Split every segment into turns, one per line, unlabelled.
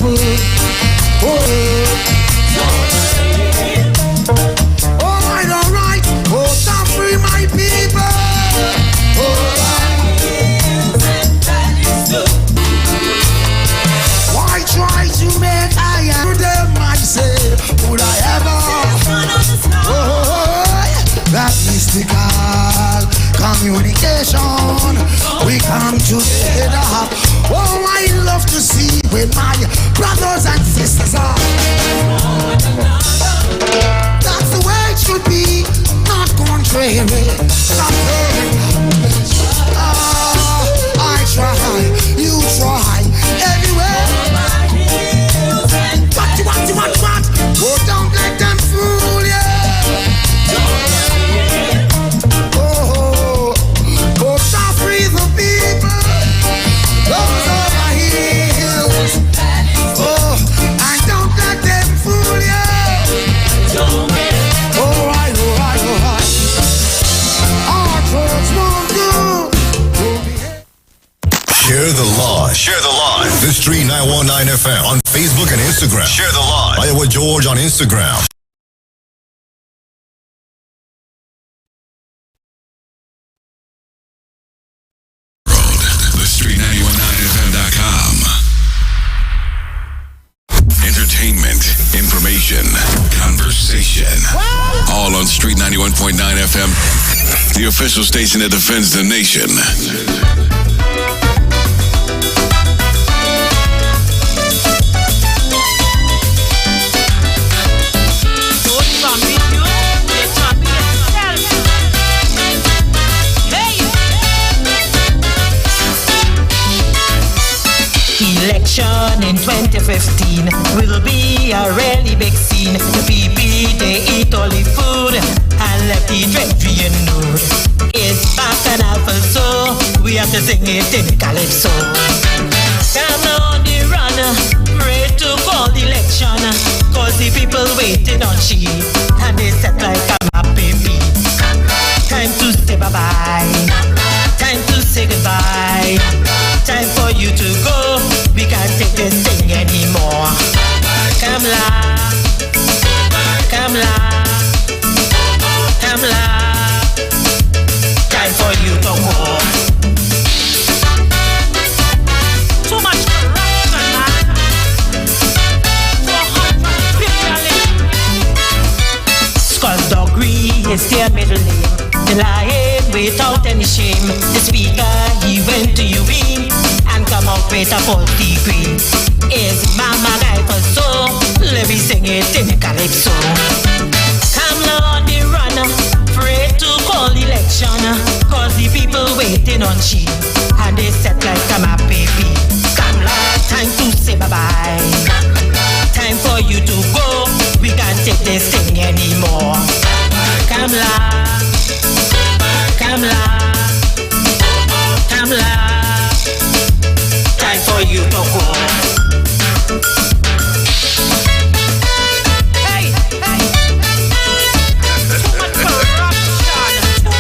people. Alright. Oh, stop free my people. Why try to make I am them myself? Would I ever? That mystical communication. We come together. Oh, I love to see when my brothers and sisters are. That's the way it should be, not contrary. I try, you try, everywhere. What? Oh, don't let them fool you. Oh, stop free the people. Those over hills. Oh, and don't let them fool you. Alright. Our throats won't do.
Share the live. The Street 919 FM on Facebook and Instagram. Share the live. IWER George on Instagram. The Street 919FM.com. Entertainment, information, conversation. All on Street 91.9 FM, the official station that defends the nation.
Election in 2015 will be a really big scene. The people, they eat all the food and let the treasury know. It's back and alpha, so we have to sing it in calypso. Come on the run, pray to call the election, cause the people waiting on she, and they set like a happy beat. Time to say bye-bye, time to say goodbye, time for you to go. We can't take this thing anymore. Come la, come la, come la. Time for you to go. Too much corruption, man. 400 billion. Skullduggery is their middle name. They lying without any shame. The speaker, he went to UE and come out with a false degree. Is mama guy for so? Let me sing it in calypso. Come on the run, pray to call election, cause the people waiting on she, and they set like a map baby. Come la, time to say bye-bye, time for you to go. We can't take this thing anymore. Come la, come la, come la. Time for you to go. Hey. Too much corruption. Too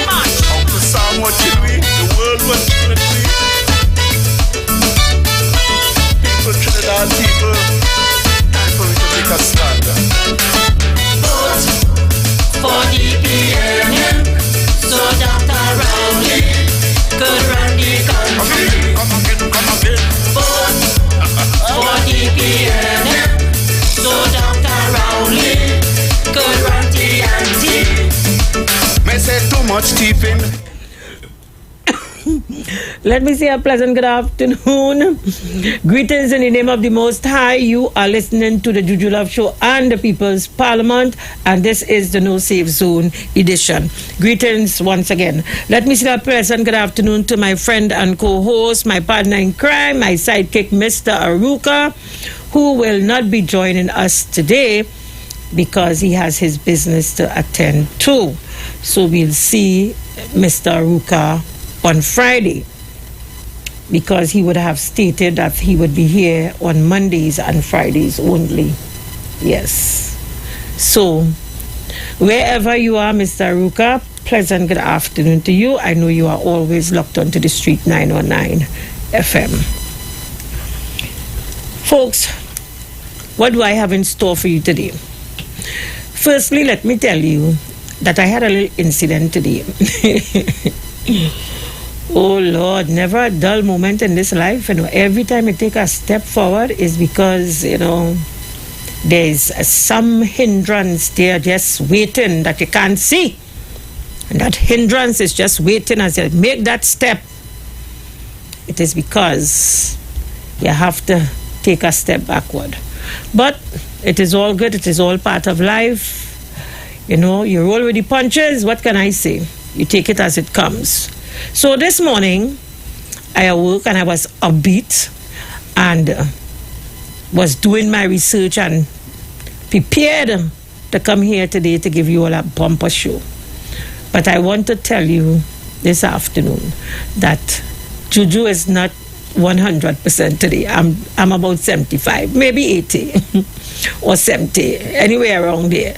much.
Uncle Sam, what did we? The world was good. People, Trinidad people, time for me to make a stand.
Vote for the PNM, so Dr. Rowley could run the country.
Come again.
Vote for the PNM, so Dr. Rowley could run the ante.
May say too much thieving.
Let me say a pleasant good afternoon. Greetings in the name of the Most High. You are listening to the Juju Love Show and the People's Parliament, and this is the No Safe Zone edition. Greetings once again. Let me say a pleasant good afternoon to my friend and co-host, my partner in crime, my sidekick, Mr. Aruka, who will not be joining us today because he has his business to attend to. So we'll see Mr. Aruka on Friday, because he would have stated that he would be here on Mondays and Fridays only. Yes. So, wherever you are, Mr. Aruka, pleasant good afternoon to you. I know you are always locked onto the Street 919 FM. Folks, what do I have in store for you today? Firstly, let me tell you that I had a little incident today. Oh Lord, never a dull moment in this life. Every time I take a step forward is because, there's some hindrance there just waiting that you can't see. And that hindrance is just waiting as you make that step. It is because you have to take a step backward. But it is all good. It is all part of life. You roll with the punches. What can I say? You take it as it comes. So this morning, I awoke and I was upbeat and was doing my research and prepared to come here today to give you all a bumper show. But I want to tell you this afternoon that Juju is not 100% today. I'm about 75, maybe 80 or 70, anywhere around there.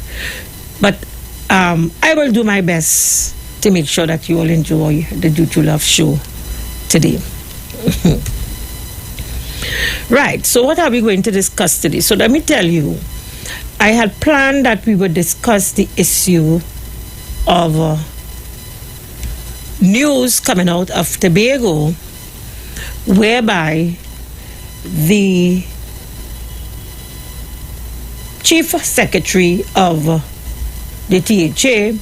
But I will do my best to make sure that you all enjoy the Juju Love show today. Right, so what are we going to discuss today? So let me tell you, I had planned that we would discuss the issue of news coming out of Tobago, whereby the Chief Secretary of the THA,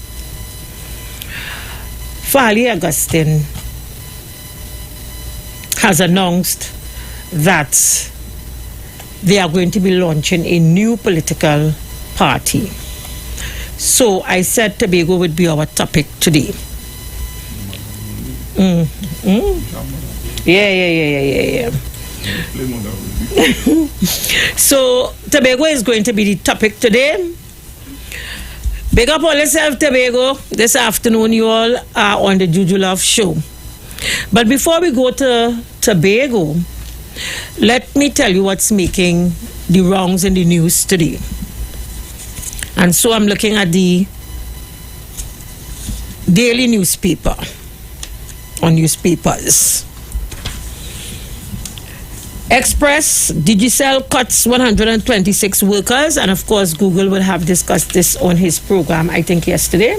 Farley Augustine, has announced that they are going to be launching a new political party. So I said Tobago would be our topic today. Yeah. So Tobago is going to be the topic today. Big up all yourself, Tobago. This afternoon you all are on the Juju Love show. But before we go to Tobago, let me tell you what's making the rounds in the news today. And so I'm looking at the daily newspaper or newspapers. Express, Digicel cuts 126 workers, and of course Google will have discussed this on his program, I think yesterday.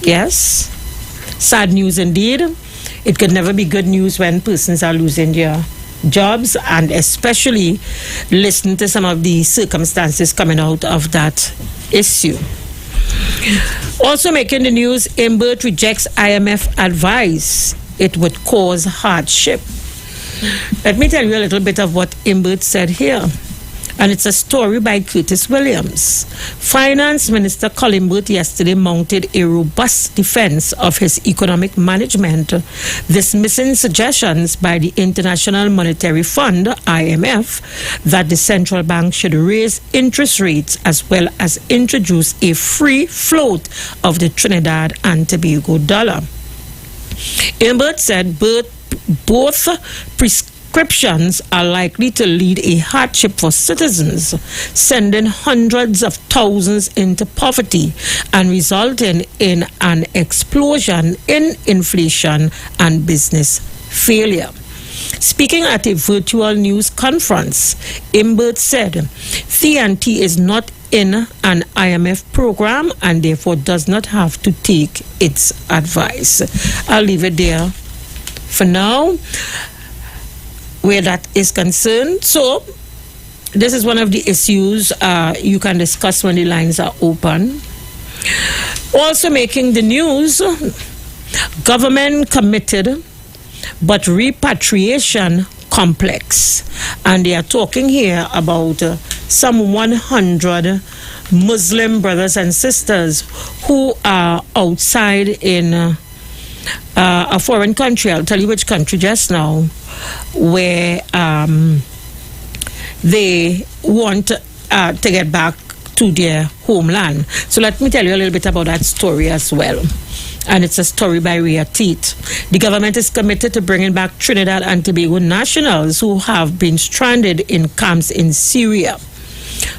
Yes, sad news indeed. It could never be good news when persons are losing their jobs, and especially listen to some of the circumstances coming out of that issue. Also making the news, Imbert rejects IMF advice. It would cause hardship. Let me tell you a little bit of what Imbert said here. And it's a story by Curtis Williams. Finance Minister Colin Burt yesterday mounted a robust defense of his economic management, dismissing suggestions by the International Monetary Fund, IMF, that the central bank should raise interest rates as well as introduce a free float of the Trinidad and Tobago dollar. Imbert said both prescriptions are likely to lead a hardship for citizens, sending hundreds of thousands into poverty and resulting in an explosion in inflation and business failure. Speaking at a virtual news conference, Imbert said, TNT is not in an IMF program and therefore does not have to take its advice. I'll leave it there for now, where that is concerned. So this is one of the issues you can discuss when the lines are open. Also making the news, government committed but repatriation complex, and they are talking here about some 100 Muslim brothers and sisters who are outside in a foreign country. I'll tell you which country just now, where they want to get back to their homeland. So let me tell you a little bit about that story as well. And it's a story by Rhea Teet. The government is committed to bringing back Trinidad and Tobago nationals who have been stranded in camps in Syria.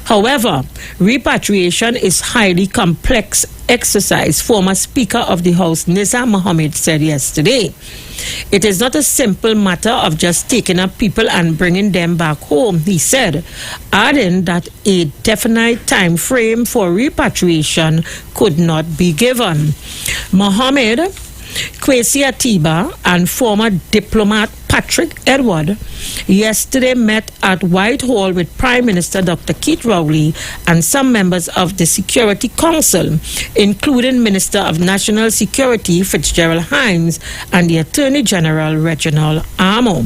However, repatriation is highly complex exercise, former Speaker of the House Nizam Mohammed said yesterday. It is not a simple matter of just taking up people and bringing them back home, he said, adding that a definite time frame for repatriation could not be given. Mohammed, Kwesi Atiba, and former diplomat Patrick Edward yesterday met at Whitehall with Prime Minister Dr. Keith Rowley and some members of the Security Council, including Minister of National Security Fitzgerald Hines and the Attorney General Reginald Amo.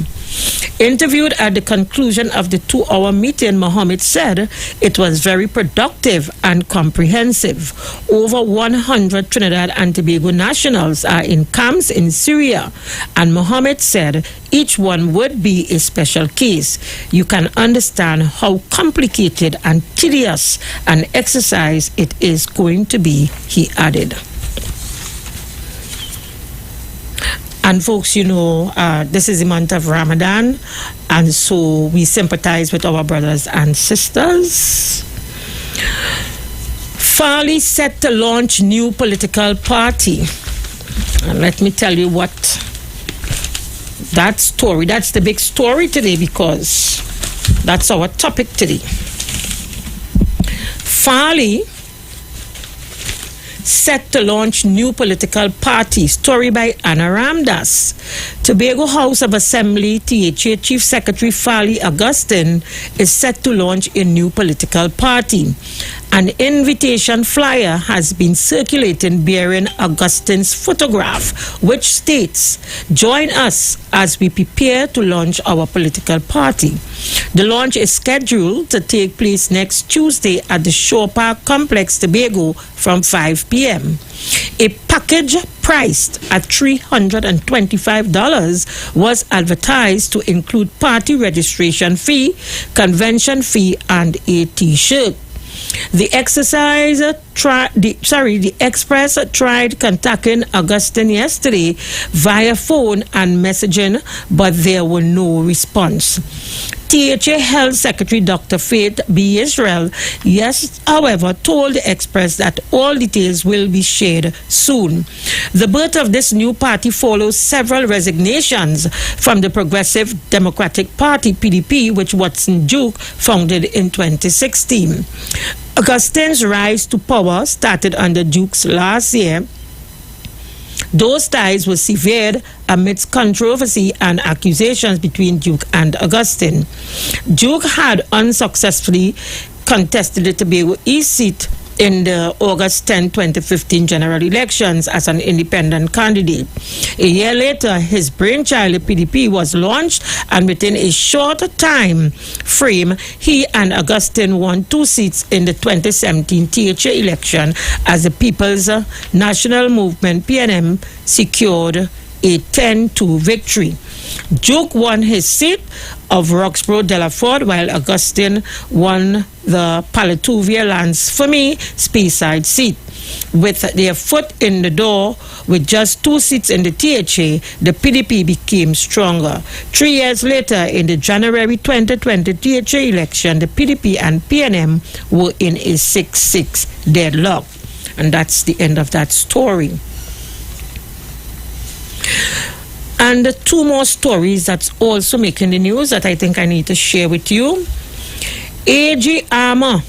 Interviewed at the conclusion of the 2-hour meeting, Mohammed said it was very productive and comprehensive. Over 100 Trinidad and Tobago nationals are in camps in Syria, and Mohammed said each one would be a special case. You can understand how complicated and tedious an exercise it is going to be, he added. And folks, you know, this is the month of Ramadan, and so we sympathize with our brothers and sisters. Farley set to launch new political party. And let me tell you what that's the big story today, because that's our topic today. Farley set to launch new political party. Story by Anna Ramdas. Tobago House of Assembly THA Chief Secretary Farley Augustine is set to launch a new political party. An invitation flyer has been circulating bearing Augustine's photograph, which states, "Join us as we prepare to launch our political party." The launch is scheduled to take place next Tuesday at the Shore Park Complex, Tobago, from 5 p.m. A package priced at $325 was advertised to include party registration fee, convention fee, and a T-shirt. The Express tried contacting Augustine yesterday via phone and messaging, but there were no response. THA Health Secretary Dr. Faith B. Israel, however, told the Express that all details will be shared soon. The birth of this new party follows several resignations from the Progressive Democratic Party, PDP, which Watson Duke founded in 2016. Augustine's rise to power started under Duke's last year. Those ties were severed amidst controversy and accusations between Duke and Augustine. Duke had unsuccessfully contested the Tobago East seat in the August 10, 2015 general elections as an independent candidate. A year later, his brainchild, the PDP, was launched, and within a short time frame, he and Augustine won 2 seats in the 2017 THA election as the People's National Movement, PNM, secured a 10-2 victory. Duke won his seat of Roxborough Delaford, while Augustine won the Palatuvia Lance for me Speyside seat. With their foot in the door with just 2 seats in the THA, the PDP became stronger. 3 years later, in the January 2020 THA election, the PDP and PNM were in a 6-6 deadlock. And that's the end of that story. And 2 more stories that's also making the news that I think I need to share with you. AG Armour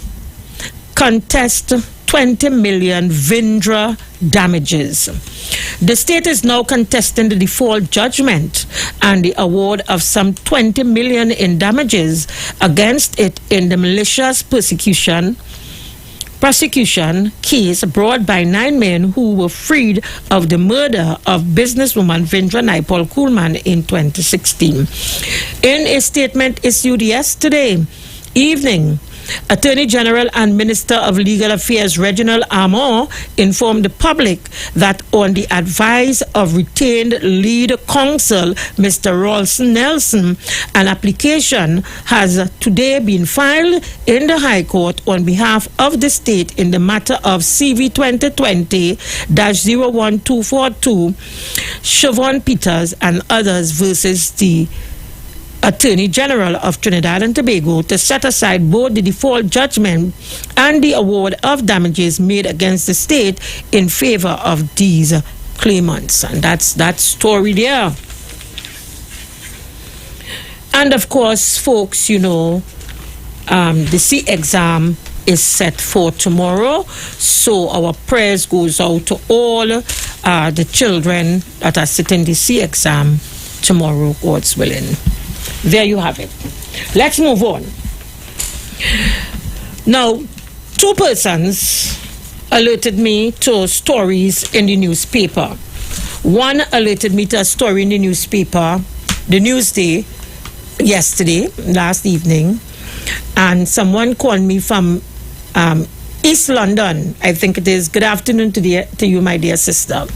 contest 20 million Vindra damages. The state is now contesting the default judgment and the award of some 20 million in damages against it in the malicious prosecution case brought by 9 men who were freed of the murder of businesswoman Vindra Naipal Kuhlman in 2016. In a statement issued yesterday evening, Attorney General and Minister of Legal Affairs Reginald Amo informed the public that on the advice of retained lead counsel Mr. Ralston Nelson, an application has today been filed in the High Court on behalf of the state in the matter of CV 2020-01242, Siobhan Peters and others versus the Attorney General of Trinidad and Tobago to set aside both the default judgment and the award of damages made against the state in favor of these claimants. And that's that story there. And of course, folks, the C exam is set for tomorrow, so our prayers goes out to all the children that are sitting the C exam tomorrow, God's willing. There you have it. Let's move on. Now, two persons alerted me to stories in the newspaper. One alerted me to a story in the newspaper, the Newsday, last evening, and someone called me from East London, I think it is. Good afternoon to you, my dear sister.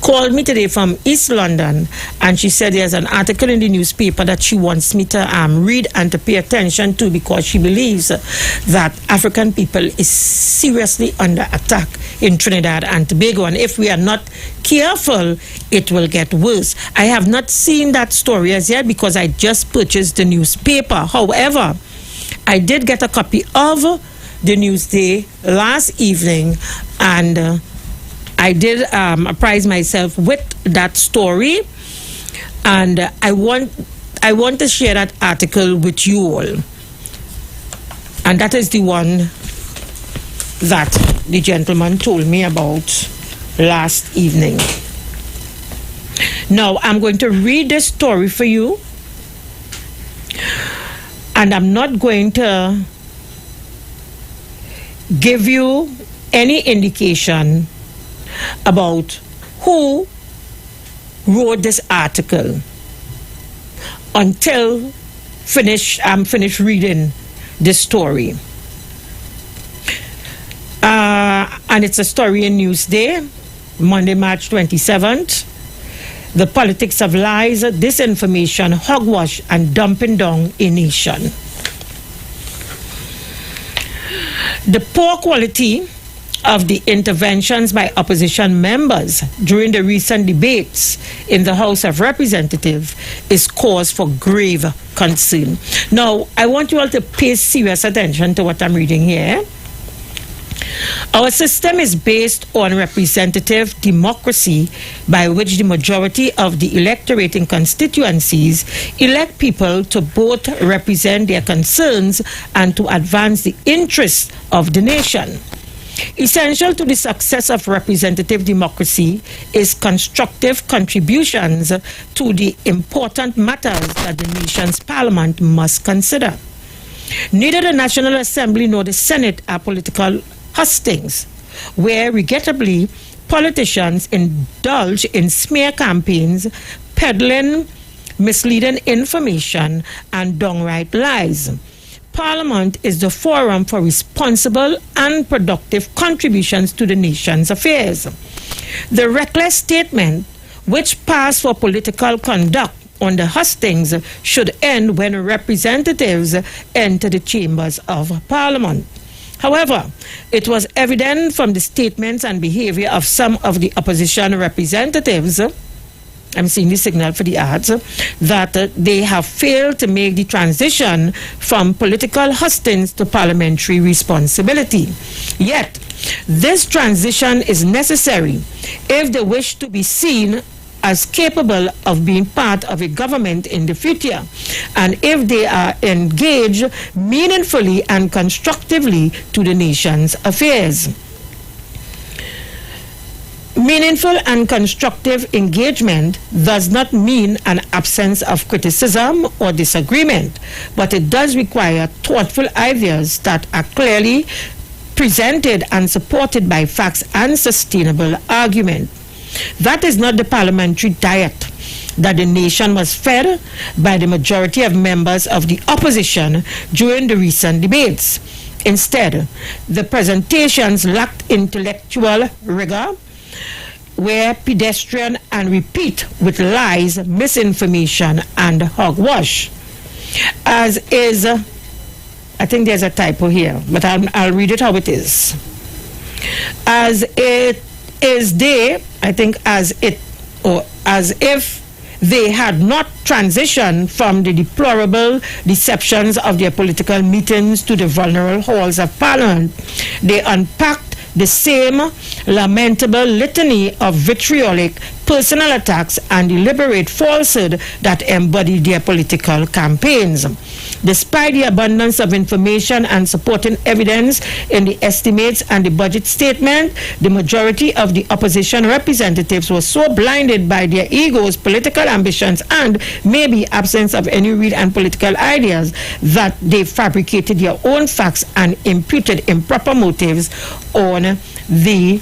Called me today from East London, and she said there's an article in the newspaper that she wants me to read and to pay attention to, because she believes that African people is seriously under attack in Trinidad and Tobago, and if we are not careful, it will get worse. I have not seen that story as yet because I just purchased the newspaper. However, I did get a copy of the Newsday last evening, and I did apprise myself with that story, and I want to share that article with you all. And that is the one that the gentleman told me about last evening. Now, I'm going to read this story for you, and I'm not going to give you any indication about who wrote this article until I'm finished reading this story. And it's a story in Newsday, Monday, March 27th. The politics of lies, disinformation, hogwash, and dumping down a nation. The poor quality of the interventions by opposition members during the recent debates in the House of Representatives is cause for grave concern. Now, I want you all to pay serious attention to what I'm reading here. Our system is based on representative democracy, by which the majority of the electorate in constituencies elect people to both represent their concerns and to advance the interests of the nation. Essential to the success of representative democracy is constructive contributions to the important matters that the nation's parliament must consider. Neither the National Assembly nor the Senate are political hustings, where regrettably politicians indulge in smear campaigns, peddling misleading information, and downright lies. Parliament is the forum for responsible and productive contributions to the nation's affairs. The reckless statement, which passed for political conduct on the hustings, should end when representatives enter the chambers of Parliament. However, it was evident from the statements and behavior of some of the opposition representatives, I'm seeing the signal for the ads, that they have failed to make the transition from political hustings to parliamentary responsibility. Yet, this transition is necessary if they wish to be seen as capable of being part of a government in the future, and if they are engaged meaningfully and constructively to the nation's affairs. Meaningful and constructive engagement does not mean an absence of criticism or disagreement, but it does require thoughtful ideas that are clearly presented and supported by facts and sustainable argument. That is not the parliamentary diet that the nation was fed by the majority of members of the opposition during the recent debates. Instead, the presentations lacked intellectual rigor, were pedestrian and replete with lies, misinformation, and hogwash. As is, I think there's a typo here, but I'll read it how it is. As it is they, I think as it, or as if they had not transitioned from the deplorable deceptions of their political meetings to the vulnerable halls of Parliament. They unpacked the same lamentable litany of vitriolic personal attacks and deliberate falsehood that embodied their political campaigns. Despite the abundance of information and supporting evidence in the estimates and the budget statement, the majority of the opposition representatives were so blinded by their egos, political ambitions, and maybe absence of any real and political ideas that they fabricated their own facts and imputed improper motives on the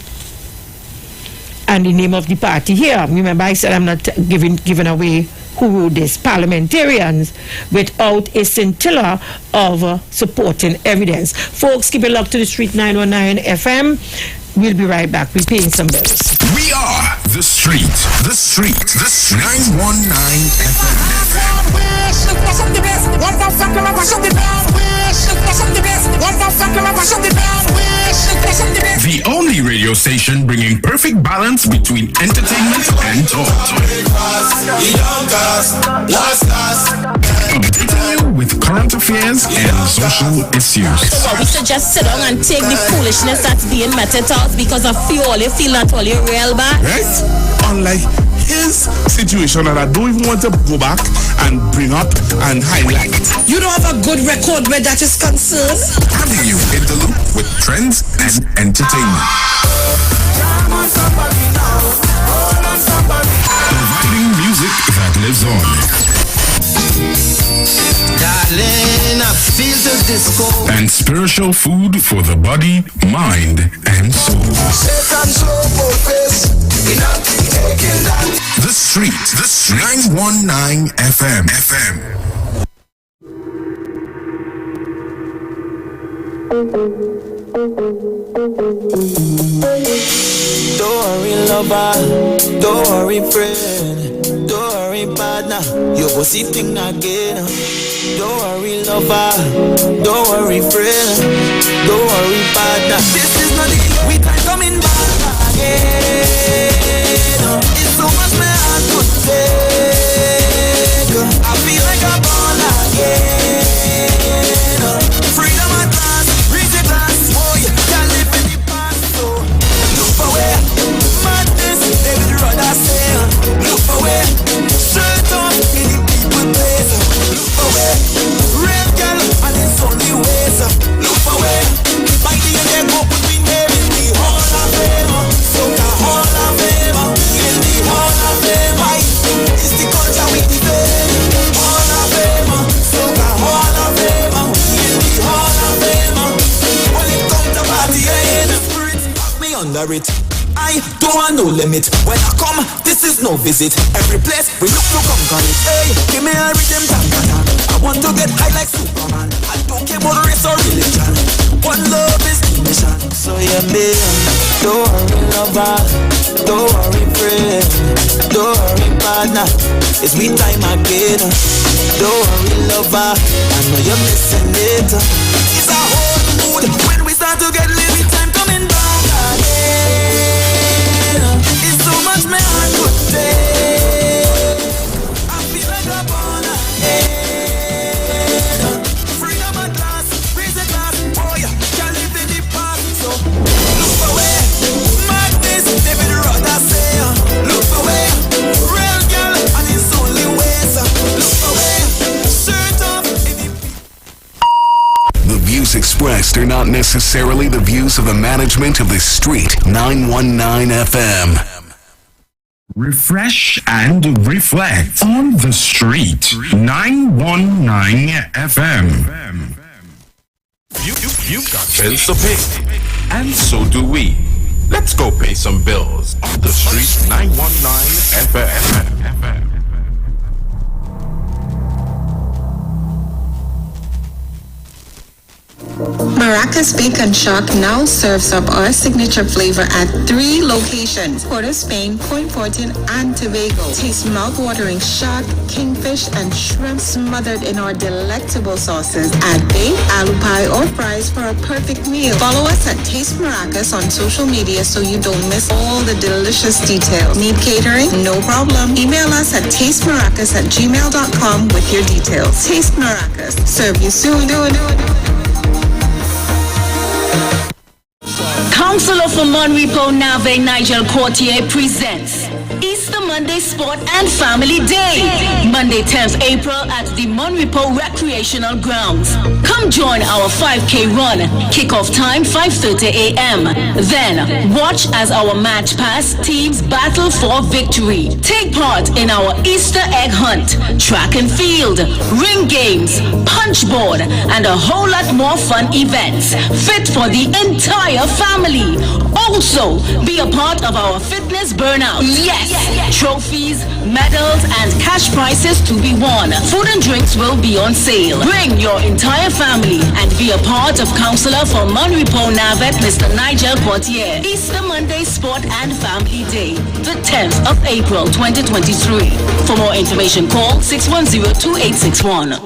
name of the party here. Remember, I said I'm not giving away who wrote this, parliamentarians, without a scintilla of supporting evidence. Folks, keep it locked to the Street 919 FM. We'll be right back. We're paying some bills.
We are The Street. The Street. The Street. 919 The only radio station bringing perfect balance between entertainment and talk. Updating you with current affairs and social issues.
So we should just sit down and take the foolishness that's being meted out because of all you feel not all you real bad.
Right? Unlike his situation that I don't even want to go back and bring up and highlight.
You don't have a good record where that is concerned.
Having you in the loop with trends and entertainment. Providing music that lives on.
Darling, I feel the disco.
And spiritual food for the body, mind, and soul. The Street. The Street. 919 FM.
Don't worry, lover. Don't worry, friend. Don't worry, partner. You go see thing again. Don't worry, lover. Don't worry, friend. Don't worry, partner. This is not it. We time coming back again. It's so much my heart could take. I feel like I'm born again. Freedom at last, reach the glass. Oh, you can't live in the past. So look for where madness, they would rather say. Look for where shirt on in the people place. Look for where red girl and it's only ways. Look for where by the end they go between them in the hall of fame. So the hall of fame, in the hall of fame. Why? It's the culture we defend. Hall of fame, so the hall of fame, in the hall of fame. When it comes to party, the spirit got me under it. I don't want no limit. When I come, this is no visit. Every place we look to come it. Hey, give me a rhythm, tangana. I want to get high like Superman. I don't care about race or religion. One love is the mission. So yeah, me. Don't worry, lover. Don't worry, friend. Don't worry, partner. It's we time again. Don't worry, lover. I know you're missing it. It's a whole mood when we start to get living time coming back again. It's so much my heart could take. I feel like I'm born again. Freedom at last, raise the glass. Boy, can't live in the past. So look for where madness, they will rather say. Look for where real girl and it's only ways. Look for where shirt off in the.
The views expressed are not necessarily the views of the management of The Street 919 FM. Refresh and reflect on The Street 919 FM.
You've got bills to pay, and so do we. Let's go pay some bills on The Street 919 FM.
Maracas Bacon Shack now serves up our signature flavor at 3 locations: Port of Spain, Point Fortin, and Tobago. Taste mouth-watering shark, kingfish, and shrimp smothered in our delectable sauces. Add baked, aloo pie, or fries for a perfect meal. Follow us at Taste Maracas on social media so you don't miss all the delicious details. Need catering? No problem. Email us at tastemaracas@gmail.com with your details. Taste Maracas. Serve you soon.
Councillor for Monrepo Nave, Nigel Courtier presents Easter Monday Sport and Family Day, Monday 10th April at the Monrepo Recreational Grounds. Come join our 5K run. Kickoff time 5:30 a.m. Then watch as our match pass teams battle for victory. Take part in our Easter egg hunt, track and field, ring games, punchboard, and a whole lot more fun events fit for the entire family. Also, be a part of our fitness burnout. Yes, trophies, medals, and cash prizes to be won. Food and drinks will be on sale. Bring your entire family and be a part of Councillor for Monrepo Navet, Mr. Nigel Portier. Easter Monday Sport and Family Day, the 10th of April, 2023. For more information, call 610-2861.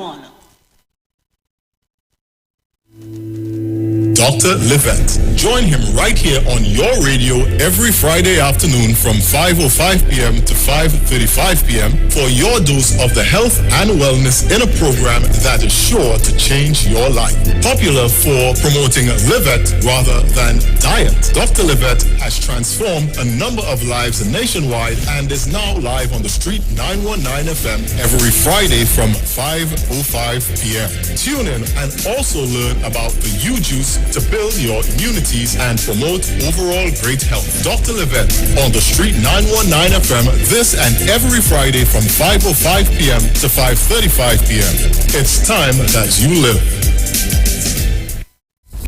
Dr. Livette. Join him right here on your radio every Friday afternoon from 5:05 p.m. to 5:35 p.m. for your dose of the health and wellness in a program that is sure to change your life. Popular for promoting Livette rather than diet, Dr. Livette has transformed a number of lives nationwide and is now live on the Street 919 FM every Friday from 5:05 p.m. Tune in and also learn about the U-Juice to build your immunities and promote overall great health. Dr. Livette on the Street 919 FM this and every Friday from 5:05 p.m. to 5:35 p.m. It's time that you live.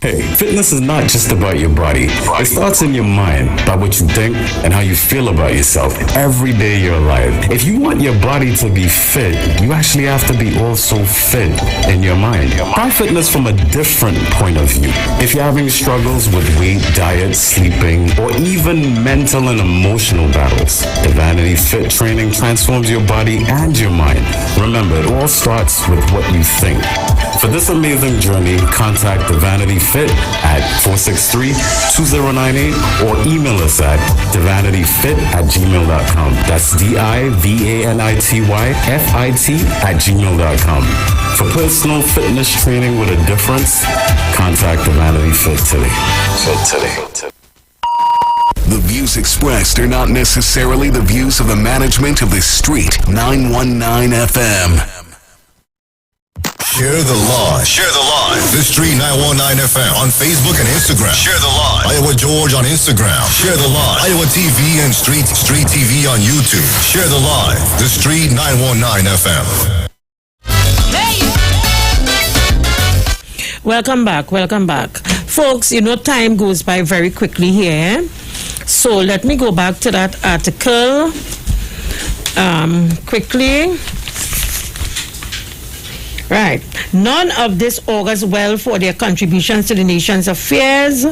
Hey, fitness is not just about your body. It starts in your mind, by what you think and how you feel about yourself every day you're alive. If you want your body to be fit, you actually have to be also fit in your mind. Try fitness from a different point of view. If you're having struggles with weight, diet, sleeping, or even mental and emotional battles, the Vanity Fit training transforms your body and your mind. Remember, it all starts with what you think. For this amazing journey, contact the Vanity Fit at 463-2098 or email us at divanityfit@gmail.com. That's DIVANITYFIT@gmail.com. For personal fitness training with a difference, contact the Vanity Fit today.
The views expressed are not necessarily the views of the management of the Street 919 FM.
Share the live. Share the live. The Street 919 FM on Facebook and Instagram. Share the live. Iowa George on Instagram. Share the live. Iowa TV and Street TV on YouTube. Share the live. The Street 919 FM.
Welcome back. Folks, you know time goes by very quickly here. So let me go back to that article quickly. Right. None of this augurs well for their contributions to the nation's affairs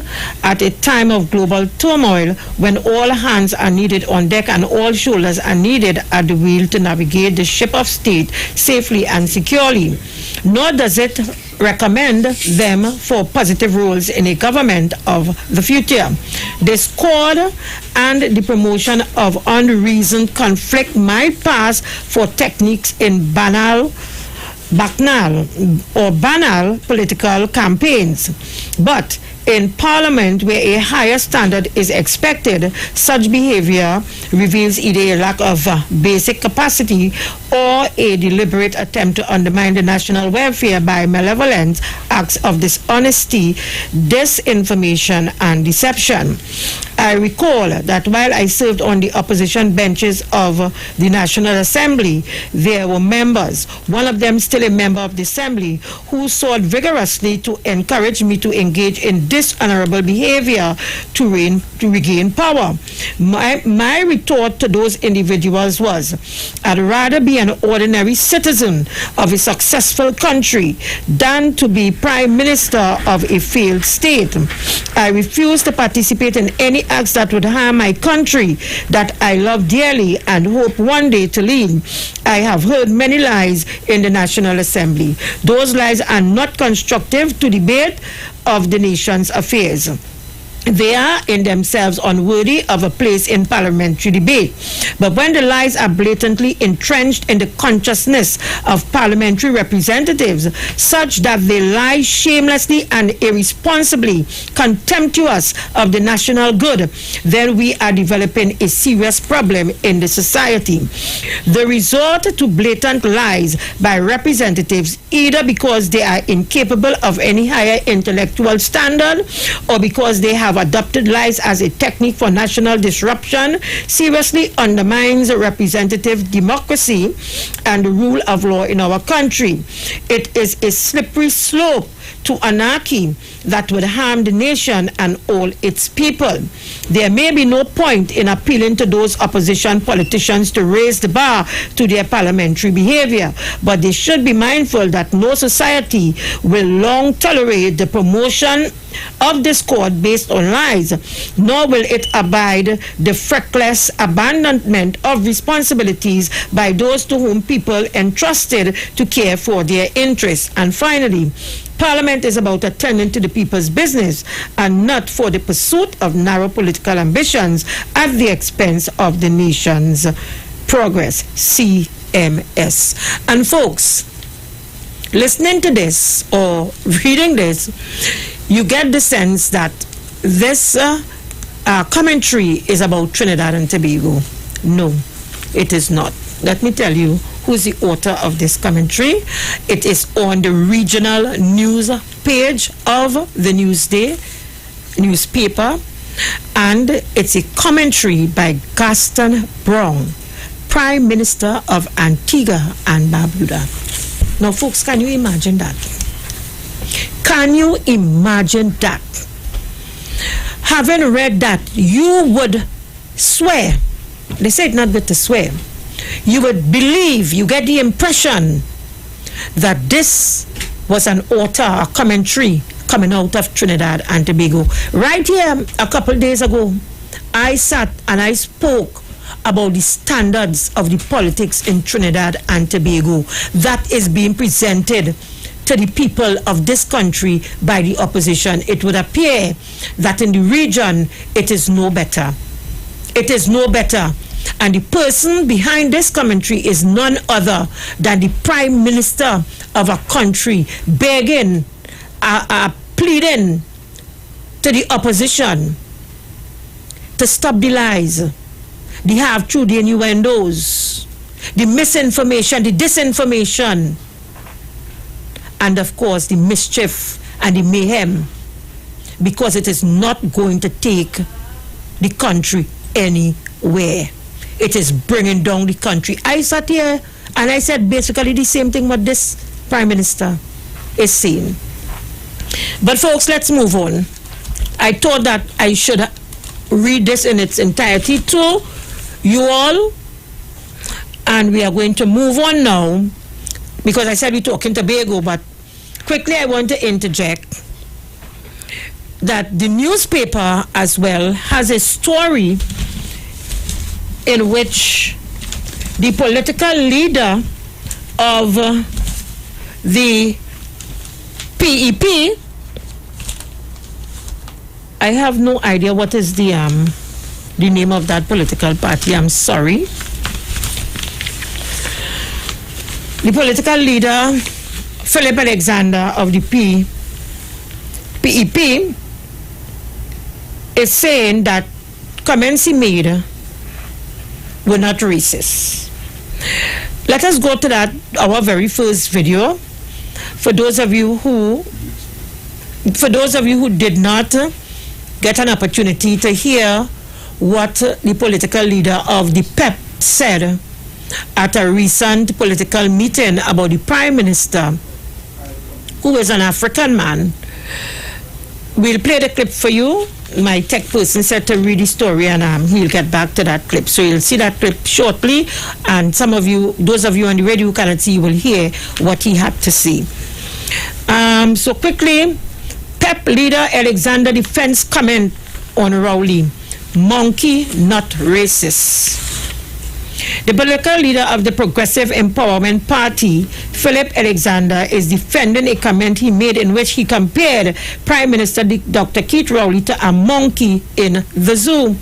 at a time of global turmoil when all hands are needed on deck and all shoulders are needed at the wheel to navigate the ship of state safely and securely. Nor does it recommend them for positive roles in a government of the future. Discord and the promotion of unreasoned conflict might pass for techniques in banal political campaigns. But in Parliament, where a higher standard is expected, such behavior reveals either a lack of basic capacity or a deliberate attempt to undermine the national welfare by malevolent acts of dishonesty, disinformation, and deception. I recall that while I served on the opposition benches of the National Assembly, there were members, one of them still a member of the Assembly, who sought vigorously to encourage me to engage in dishonorable behavior to regain power. My retort to those individuals was, I'd rather be an ordinary citizen of a successful country than to be Prime Minister of a failed state. I refuse to participate in any acts that would harm my country that I love dearly and hope one day to lead. I have heard many lies in the National Assembly. Those lies are not constructive to debate of the nation's affairs. They are in themselves unworthy of a place in parliamentary debate. But when the lies are blatantly entrenched in the consciousness of parliamentary representatives, such that they lie shamelessly and irresponsibly contemptuous of the national good, then we are developing a serious problem in the society. The resort to blatant lies by representatives, either because they are incapable of any higher intellectual standard or because they have adopted lies as a technique for national disruption, seriously undermines representative democracy and the rule of law in our country. It is a slippery slope to anarchy that would harm the nation and all its people. There may be no point in appealing to those opposition politicians to raise the bar to their parliamentary behavior, but they should be mindful that no society will long tolerate the promotion of discord based on lies, nor will it abide the feckless abandonment of responsibilities by those to whom people entrusted to care for their interests. And finally, Parliament is about attending to the people's business and not for the pursuit of narrow political ambitions at the expense of the nation's progress. CMS. And folks, listening to this or reading this, you get the sense that this commentary is about Trinidad and Tobago. No, it is not. Let me tell you who's the author of this commentary. It is on the regional news page of the Newsday newspaper, and it's a commentary by Gaston Brown, Prime Minister of Antigua and Barbuda. Now, folks, can you imagine that? Can you imagine that? Having read that, you would swear, they say it's not good to swear, you would believe, you get the impression that this was an author, a commentary coming out of Trinidad and Tobago. Right here, a couple days ago, I sat and I spoke about the standards of the politics in Trinidad and Tobago that is being presented to the people of this country by the opposition. It would appear that in the region, it is no better. It is no better. And the person behind this commentary is none other than the Prime Minister of a country begging, pleading to the opposition to stop the lies, the half-truth, the innuendos, the misinformation, the disinformation, and of course the mischief and the mayhem, because it is not going to take the country anywhere. It is bringing down the country. I sat here and I said basically the same thing what this Prime Minister is saying. But folks, let's move on. I thought that I should read this in its entirety to you all, and we are going to move on now, because I said we're talking Tobago, but quickly I want to interject that the newspaper as well has a story in which the political leader of the PEP, I have no idea what is the name of that political party, I'm sorry. The political leader, Philip Alexander of the PEP, is saying that comments he made were not racist. Let us go to that, our very first video. For those of you who did not get an opportunity to hear what the political leader of the PEP said at a recent political meeting about the Prime Minister, who is an African man, we'll play the clip for you. My tech person said to read the story, and he'll get back to that clip. So you'll see that clip shortly, and some of you, those of you on the radio who cannot see, will hear what he had to say. So quickly, PEP leader Alexander defense comment on Rowley. Monkey, not racist. The political leader of the Progressive Empowerment Party, Philip Alexander, is defending a comment he made in which he compared Prime Minister Dr. Keith Rowley to a monkey in the zoo.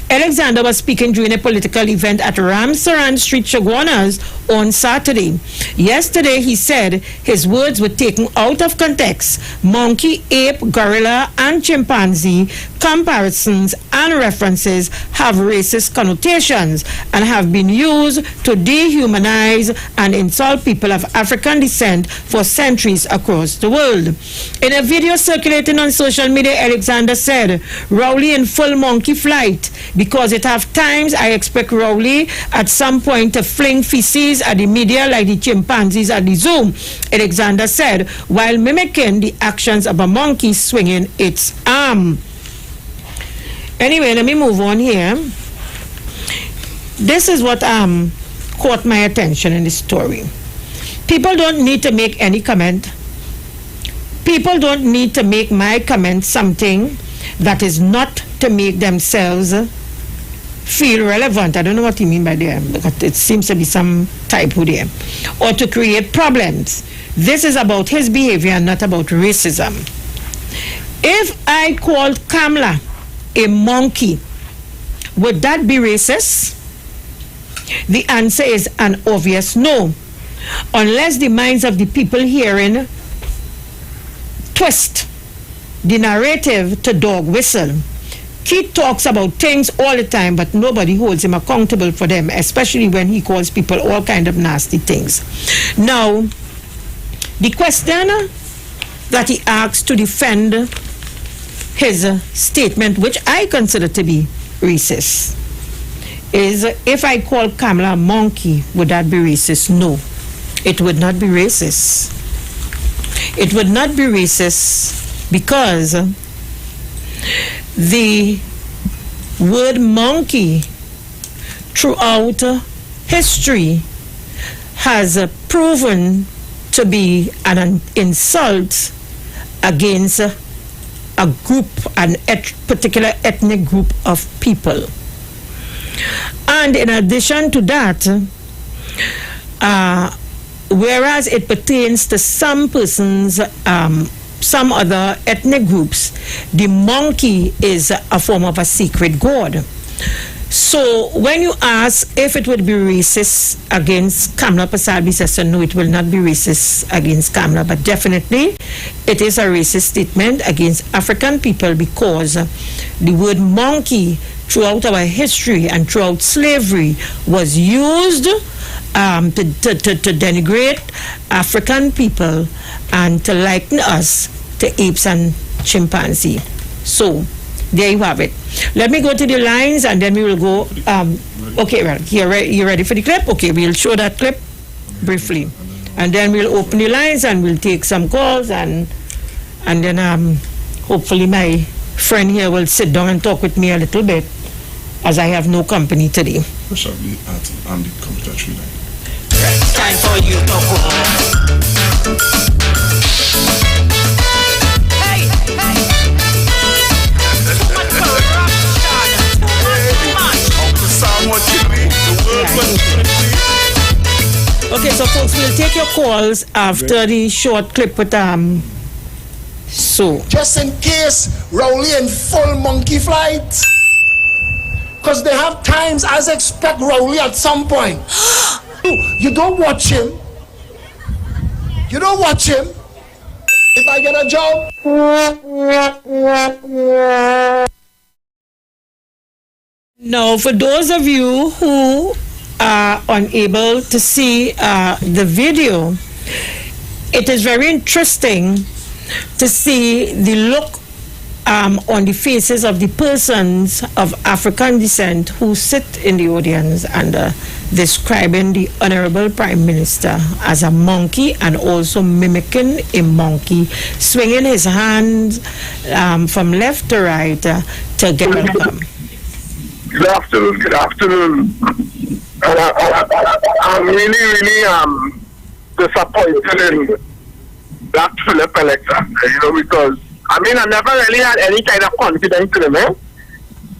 Alexander was speaking during a political event at Ramsaran Street, Chaguanas on Saturday. Yesterday, he said his words were taken out of context. Monkey, ape, gorilla, and chimpanzee comparisons and references have racist connotations and have been used to dehumanize and insult people of African descent for centuries across the world. In a video circulating on social media, Alexander said, Rowley in full monkey flight, because it have times I expect Rowley at some point to fling feces at the media like the chimpanzees at the zoo, Alexander said, while mimicking the actions of a monkey swinging its arm. Anyway, let me move on here. This is what caught my attention in the story. People don't need to make any comment. People don't need to make my comment something that is not to make themselves feel relevant. I don't know what you mean by that, but it seems to be some typo there. Or to create problems. This is about his behavior and not about racism. If I called Kamala a monkey, would that be racist? The answer is an obvious no, unless the minds of the people hearing twist the narrative to dog whistle. Keith talks about things all the time, but nobody holds him accountable for them, especially when he calls people all kind of nasty things. Now, the question that he asks to defend his statement, which I consider to be racist, is if I call Kamala a monkey, would that be racist? No, it would not be racist. It would not be racist because the word monkey throughout history has proven to be an insult against a group, particular ethnic group of people. And in addition to that, whereas it pertains to some persons, some other ethnic groups, the monkey is a form of a sacred god. So when you ask if it would be racist against Kamala, Pasabi says no, it will not be racist against Kamala, but definitely it is a racist statement against African people because the word monkey throughout our history and throughout slavery was used to denigrate African people and to liken us to apes and chimpanzee. So there you have it. Let me go to the lines and then we will go. Okay, well, you ready for the clip? Okay, we'll show that clip briefly, and then we'll open the lines and we'll take some calls, and then hopefully my friend here will sit down and talk with me a little bit, as I have no company today.
Shall we on the computer tree line?
Time for you to go. Hey, hey. Too much corruption. Too much.
Okay, so folks, we'll take your calls after the short clip with so
just in case Rowley in full monkey flight, because they have times as expect Rowley at some point. You don't watch him. You don't watch him. If I get a job.
Now, for those of you who are unable to see the video, it is very interesting to see the look on the faces of the persons of African descent who sit in the audience and describing the Honorable Prime Minister as a monkey and also mimicking a monkey, swinging his hands from left to right to get welcome.
Good afternoon. Good afternoon. I'm really disappointed in that Philip Alexander, because I never really had any kind of confidence in him.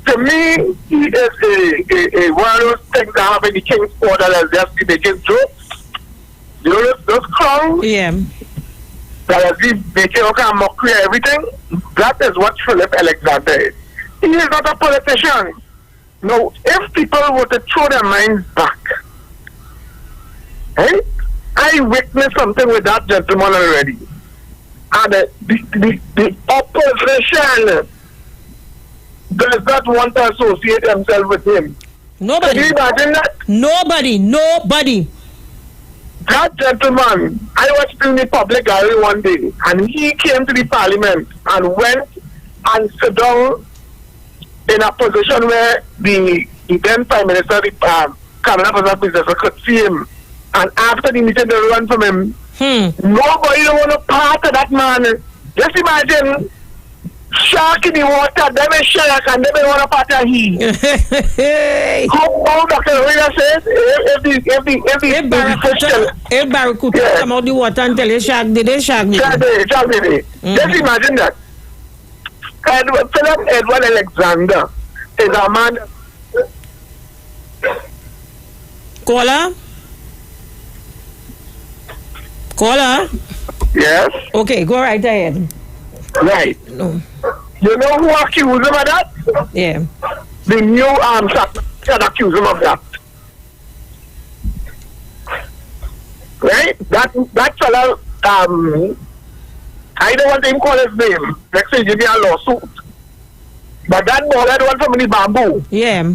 To me, he is one of those things that have in the King's Court that is just making jokes. Those clowns.
Yeah.
That is making all kind of mockery and everything. That is what Philip Alexander is. He is not a politician. No, if people were to throw their minds back, I witnessed something with that gentleman already. And the opposition does not want to associate themselves with him.
Nobody.
Can you imagine that?
Nobody.
That gentleman, I was in the public gallery one day, and he came to the parliament and went and sat down in a position where the then Prime Minister, the cabinet officer, could see him. And after the meeting, they run from him. Nobody don't want to part of that man. Just imagine shark in the water, them a shark, and they don't want to part of he. How Dr. Rita says,
if Barracuda come out the water and tell you shark did it, shark did it.
Just imagine that. Philip Edward Alexander is a man.
Caller?
Yes?
Okay, go right ahead.
Right.
No.
You know who accused him of that?
Yeah.
The new that accused him of that. Right? That fellow, I don't want him to call his name. Next thing, give me a lawsuit. But that boy, that one from the bamboo.
Yeah.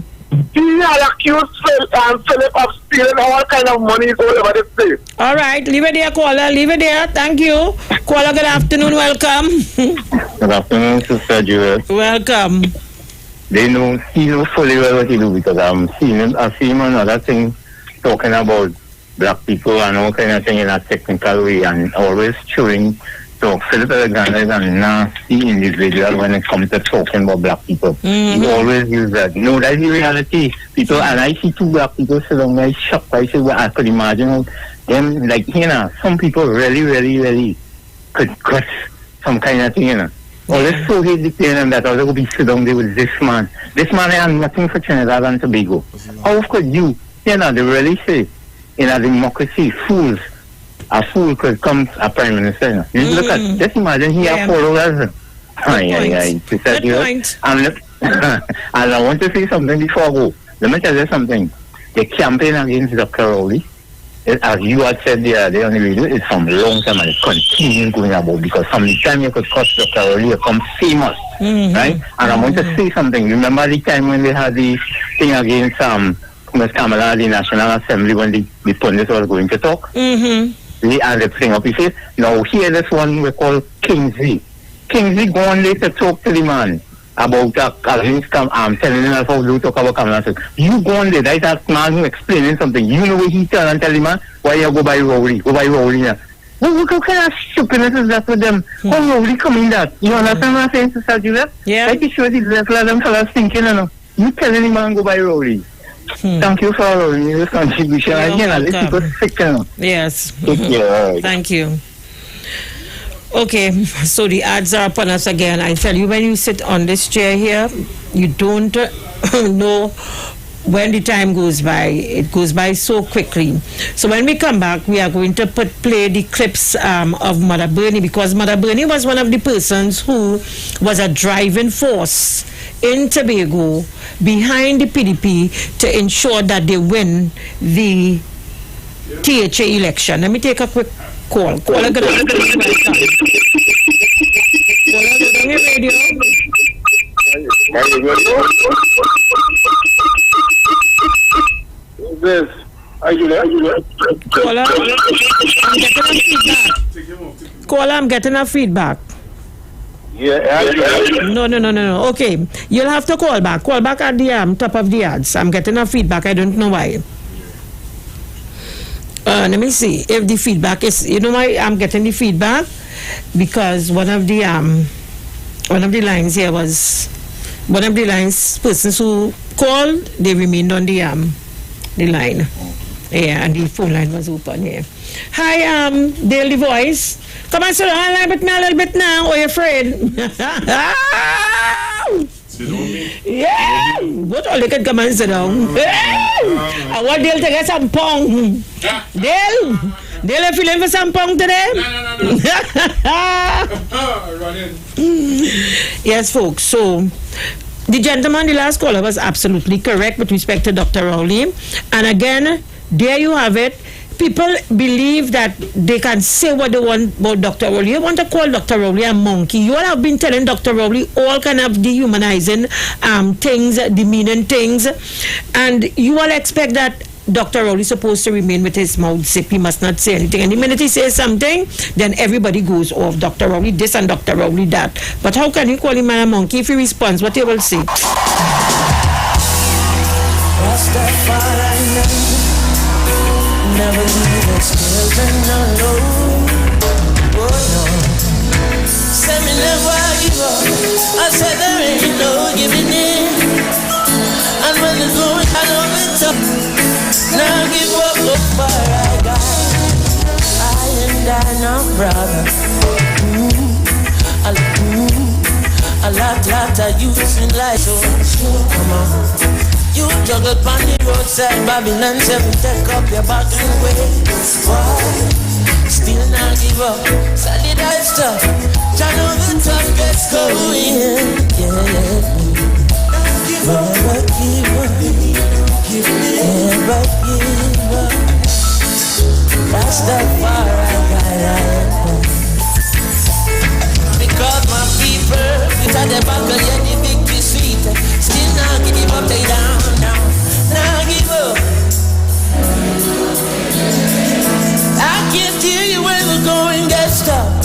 He had accused Philip of stealing all kind of money all over the place.
All right, leave it there, caller. Leave it there. Thank you. Caller, good afternoon. Welcome.
Good afternoon, Sister Jewel.
Welcome.
He knows fully well what he do because I see him on other things talking about black people and all kind of thing in a technical way and always chewing. So Philip Alexander is a nasty individual when it comes to talking about black people. He always use that. No, that's the reality. People, and I see two black people sit down there shocked. I say, well, I could imagine them, like, some people really could crush some kind of thing, Always so hate declaring them that I was going to be sit down there with this man. This man had nothing for Trinidad and Tobago. How could you, they really say, in a democracy, fools, a fool could come a prime minister. Look at, just imagine he has followers. Good point. And I want to say something before I go. Let me tell you something. The campaign against Dr. Rowley, as you had said the other day on the radio, it's from long time and it continues going about because from the time you could cut Dr. Rowley, you become famous. Right? And I want to say something. Remember the time when they had the thing against Ms. Kamala at the National Assembly when the pundits was going to talk? And the thing up, he said, now here this one we call Kingsley. Kingsley go on later talk to the man about telling him how to talk about Kamala. You go on there, that man who explaining something. You know what he tell and tell the man, why you go by Rowley now. What kind of stupidness is that for them? How Rowley come in that? You understand what I'm saying, Sister Juliet?
Yeah.
Like it shows the level of them fellas thinking, You telling the man go by Rowley. Thank you for allowing me this contribution.
Yes.
Right.
Thank you. Okay, so the ads are upon us again. I tell you, when you sit on this chair here, you don't know when the time goes by. It goes by so quickly. So when we come back, we are going to play the clips of Mother Bernie, because Mother Bernie was one of the persons who was a driving force in Tobago behind the PDP to ensure that they win the THA election. Let me take a quick call. Caller, good afternoon. Caller, go down your radio.
This,
Caller, I'm getting a feedback. Caller, I'm getting a feedback. No. Okay, you'll have to call back. Call back at the top of the ads. I'm getting a feedback. I don't know why. Let me see if the feedback is. You know why I'm getting the feedback? Because one of the lines here was one of the lines persons who called. They remained on the line. Yeah, and the phone line was open here. Hi, Dale the voice. Come on, sit down line with me a little bit now, or you're afraid? Yeah! What all they can come and sit down? I want Dale to get some pong. Dale, you feeling for some pong today? Yes, folks, so the gentleman, the last caller, was absolutely correct with respect to Dr. Rowley. And again, there you have it. People believe that they can say what they want about Dr. Rowley. You want to call Dr. Rowley a monkey. You all have been telling Dr. Rowley all kind of dehumanizing things, demeaning things. And you all expect that Dr. Rowley is supposed to remain with his mouth zip. He must not say anything. And the minute he says something, then everybody goes off. Dr. Rowley this and Dr. Rowley that. But how can you call him a monkey? If he responds, what he will say?
Never leave us children alone. Oh no. Say me never give up. I said there ain't no giving in. And when it's going, I know it's up. Now give up the fire I got. I and I now brother. A lot I use in life. So come on. You juggle on the roadside, Babylon 7, take up your battle ways. Why? Still not give up, solid I stuff. Try know the tough gets going. Yeah. Never give up. Never give up. That's the far I got. Because my people, without the battle, yeah, the victory sweet. Still not give up, they down. Now give up. I can't hear you when the going gets tough.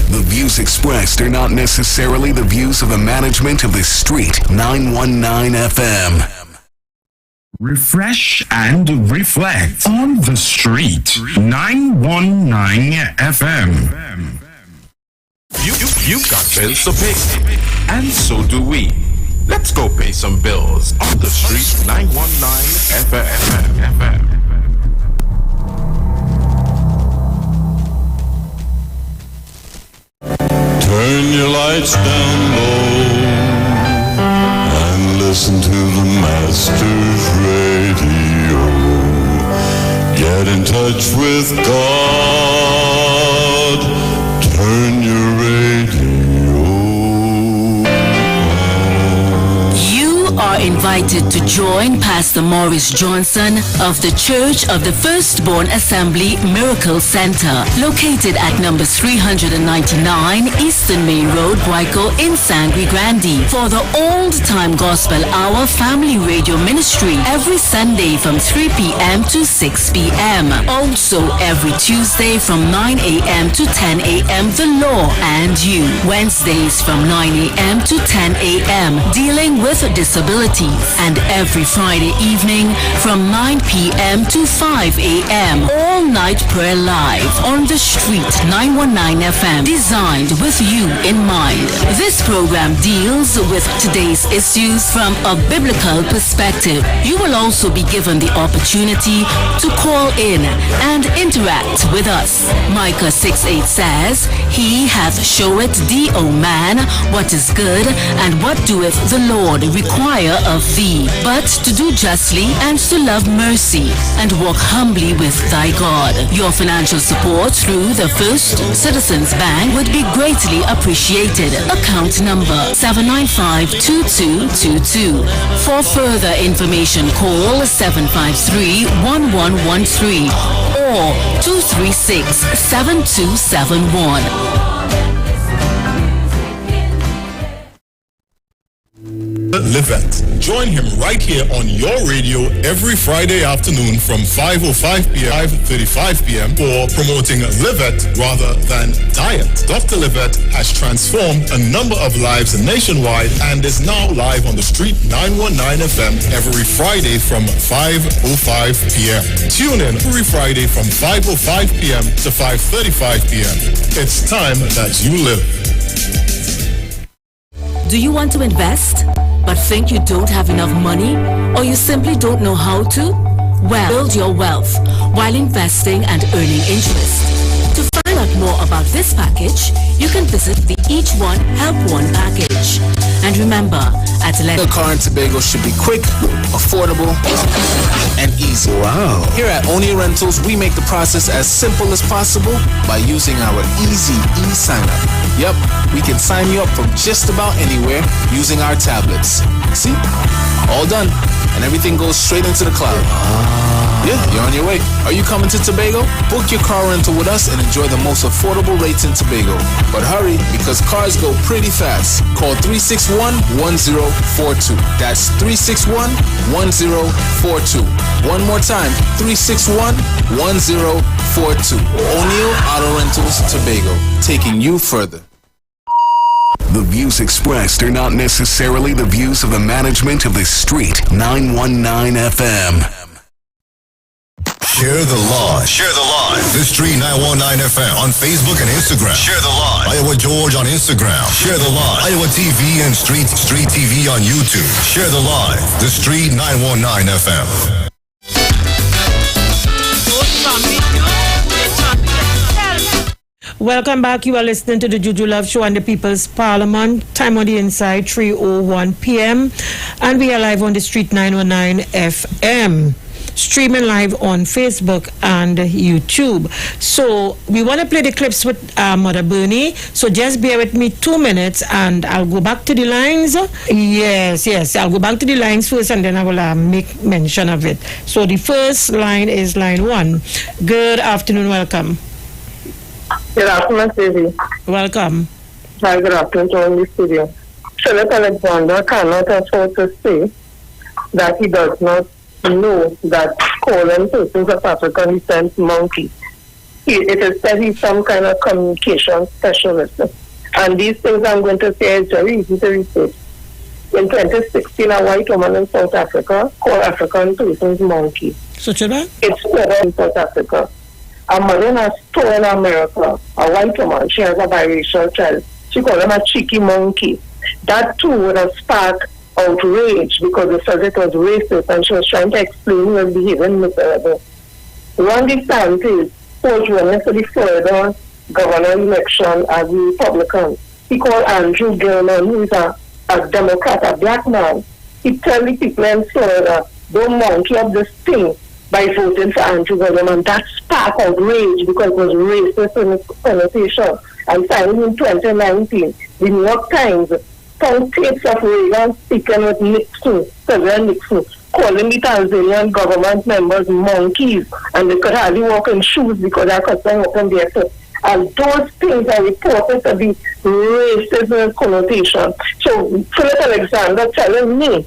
The views expressed are not necessarily the views of the management of the Street 919 FM.
Refresh and reflect on the Street 919 FM. You got bills to pay, and so do we. Let's go pay some bills on the Street 919 FM.
Turn your lights down low and listen to the Master's radio. Get in touch with God. Turn your radio.
You are invited to join Pastor Maurice Johnson of the Church of the Firstborn Assembly Miracle Center, located at number 399 Eastern Main Road, Waiko in Sangre Grande, for the Old Time Gospel Hour Family Radio Ministry every Sunday from 3 p.m. to 6 p.m. Also every Tuesday from 9 a.m. to 10 a.m. The Law and You. Wednesdays from 9 a.m. to 10 a.m. dealing with disabilities. And every Friday evening from 9 p.m. to 5 a.m. All night prayer live on the Street 919 FM, designed with you in mind. This program deals with today's issues from a biblical perspective. You will also be given the opportunity to call in and interact with us. Micah 6:8 says, He hath showeth thee, O man, what is good, and what doeth the Lord require of thee, but to do justly and to love mercy, and walk humbly with thy God. Your financial support through the First Citizens Bank would be greatly appreciated. Account number 795-2222. For further information, call 753-1113 or 236-7271.
Livette. Join him right here on your radio every Friday afternoon from 5:05 p.m. 5:35 p.m. for promoting Livette rather than diet. Dr. Livette has transformed a number of lives nationwide and is now live on the Street 919 FM every Friday from 5:05 p.m. Tune in every Friday from 5:05 p.m. to 5:35 p.m. It's time that you live.
Do you want to invest, but think you don't have enough money, or you simply don't know how to? Well, build your wealth while investing and earning interest. To find out more about this package, you can visit the Each One Help One package. And remember, at
a car in Tobago should be quick, affordable, and easy. Wow. Here at Oni Rentals, we make the process as simple as possible by using our easy e-sign-up. Yep, we can sign you up from just about anywhere using our tablets. See? All done. And everything goes straight into the cloud. Yeah, you're on your way. Are you coming to Tobago? Book your car rental with us and enjoy the most affordable rates in Tobago. But hurry, because cars go pretty fast. Call 361-1042. That's 361-1042. One more time, 361-1042. O'Neill Auto Rentals, Tobago, taking you further.
The views expressed are not necessarily the views of the management of the Street 919 FM.
Share the live. Share the live. The Street 919 FM on Facebook and Instagram. Share the live. Iowa George on Instagram. Share the live. Iowa TV and Street TV on YouTube. Share the live. The Street 919 FM.
Welcome back. You are listening to the Juju Love Show on the People's Parliament. Time on the inside, 3:01 p.m. And we are live on the Street 919 FM. Streaming live on Facebook and YouTube. So we want to play the clips with Mother Bernie. So just bear with me 2 minutes and I'll go back to the lines. Yes. I'll go back to the lines first and then I will make mention of it. So the first line is line 1. Good afternoon. Welcome.
Good afternoon, Stevie.
Welcome.
Hi, good afternoon to all in the studio. Philip Alexander cannot afford to say that he does not know that calling persons of African descent monkeys. It is said he's some kind of communication specialist. And these things I'm going to say is very easy to research. In 2016, a white woman in South Africa called African persons monkeys.
So, Children?
It's spread in South Africa. A mother in a store in America, a white woman, she has a biracial child. She called him a cheeky monkey. That too would have sparked outrage because the subject was racist and she was trying to explain he was behaving miserable. Ron DeSantis was running for the Florida governor election as a Republican. He called Andrew Gilman, who is a Democrat, a black man. He told the people in Florida, don't monkey up this thing by voting for Andrew Gilman. And that sparked outrage because it was racist in its connotation. And finally in 2019, the New York Times found tapes of Reagan speaking with Nixon, President Nixon, calling the Tanzanian government members monkeys, and they could hardly walk in shoes because they couldn't open their foot. And those things are reported to be racist in connotation. So Philip Alexander telling me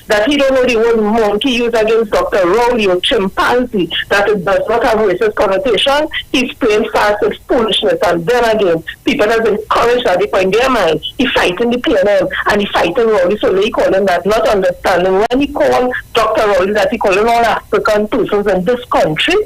that he don't know the word monkey used against Dr. Rowley or chimpanzee, that it does not have racist connotation. He's playing fast with foolishness. And then again, people have encouraged that they point their mind. He's fighting the PNM and he's fighting Rowley, so they call him that, not understanding. When he called Dr. Rowley that he calling all African persons in this country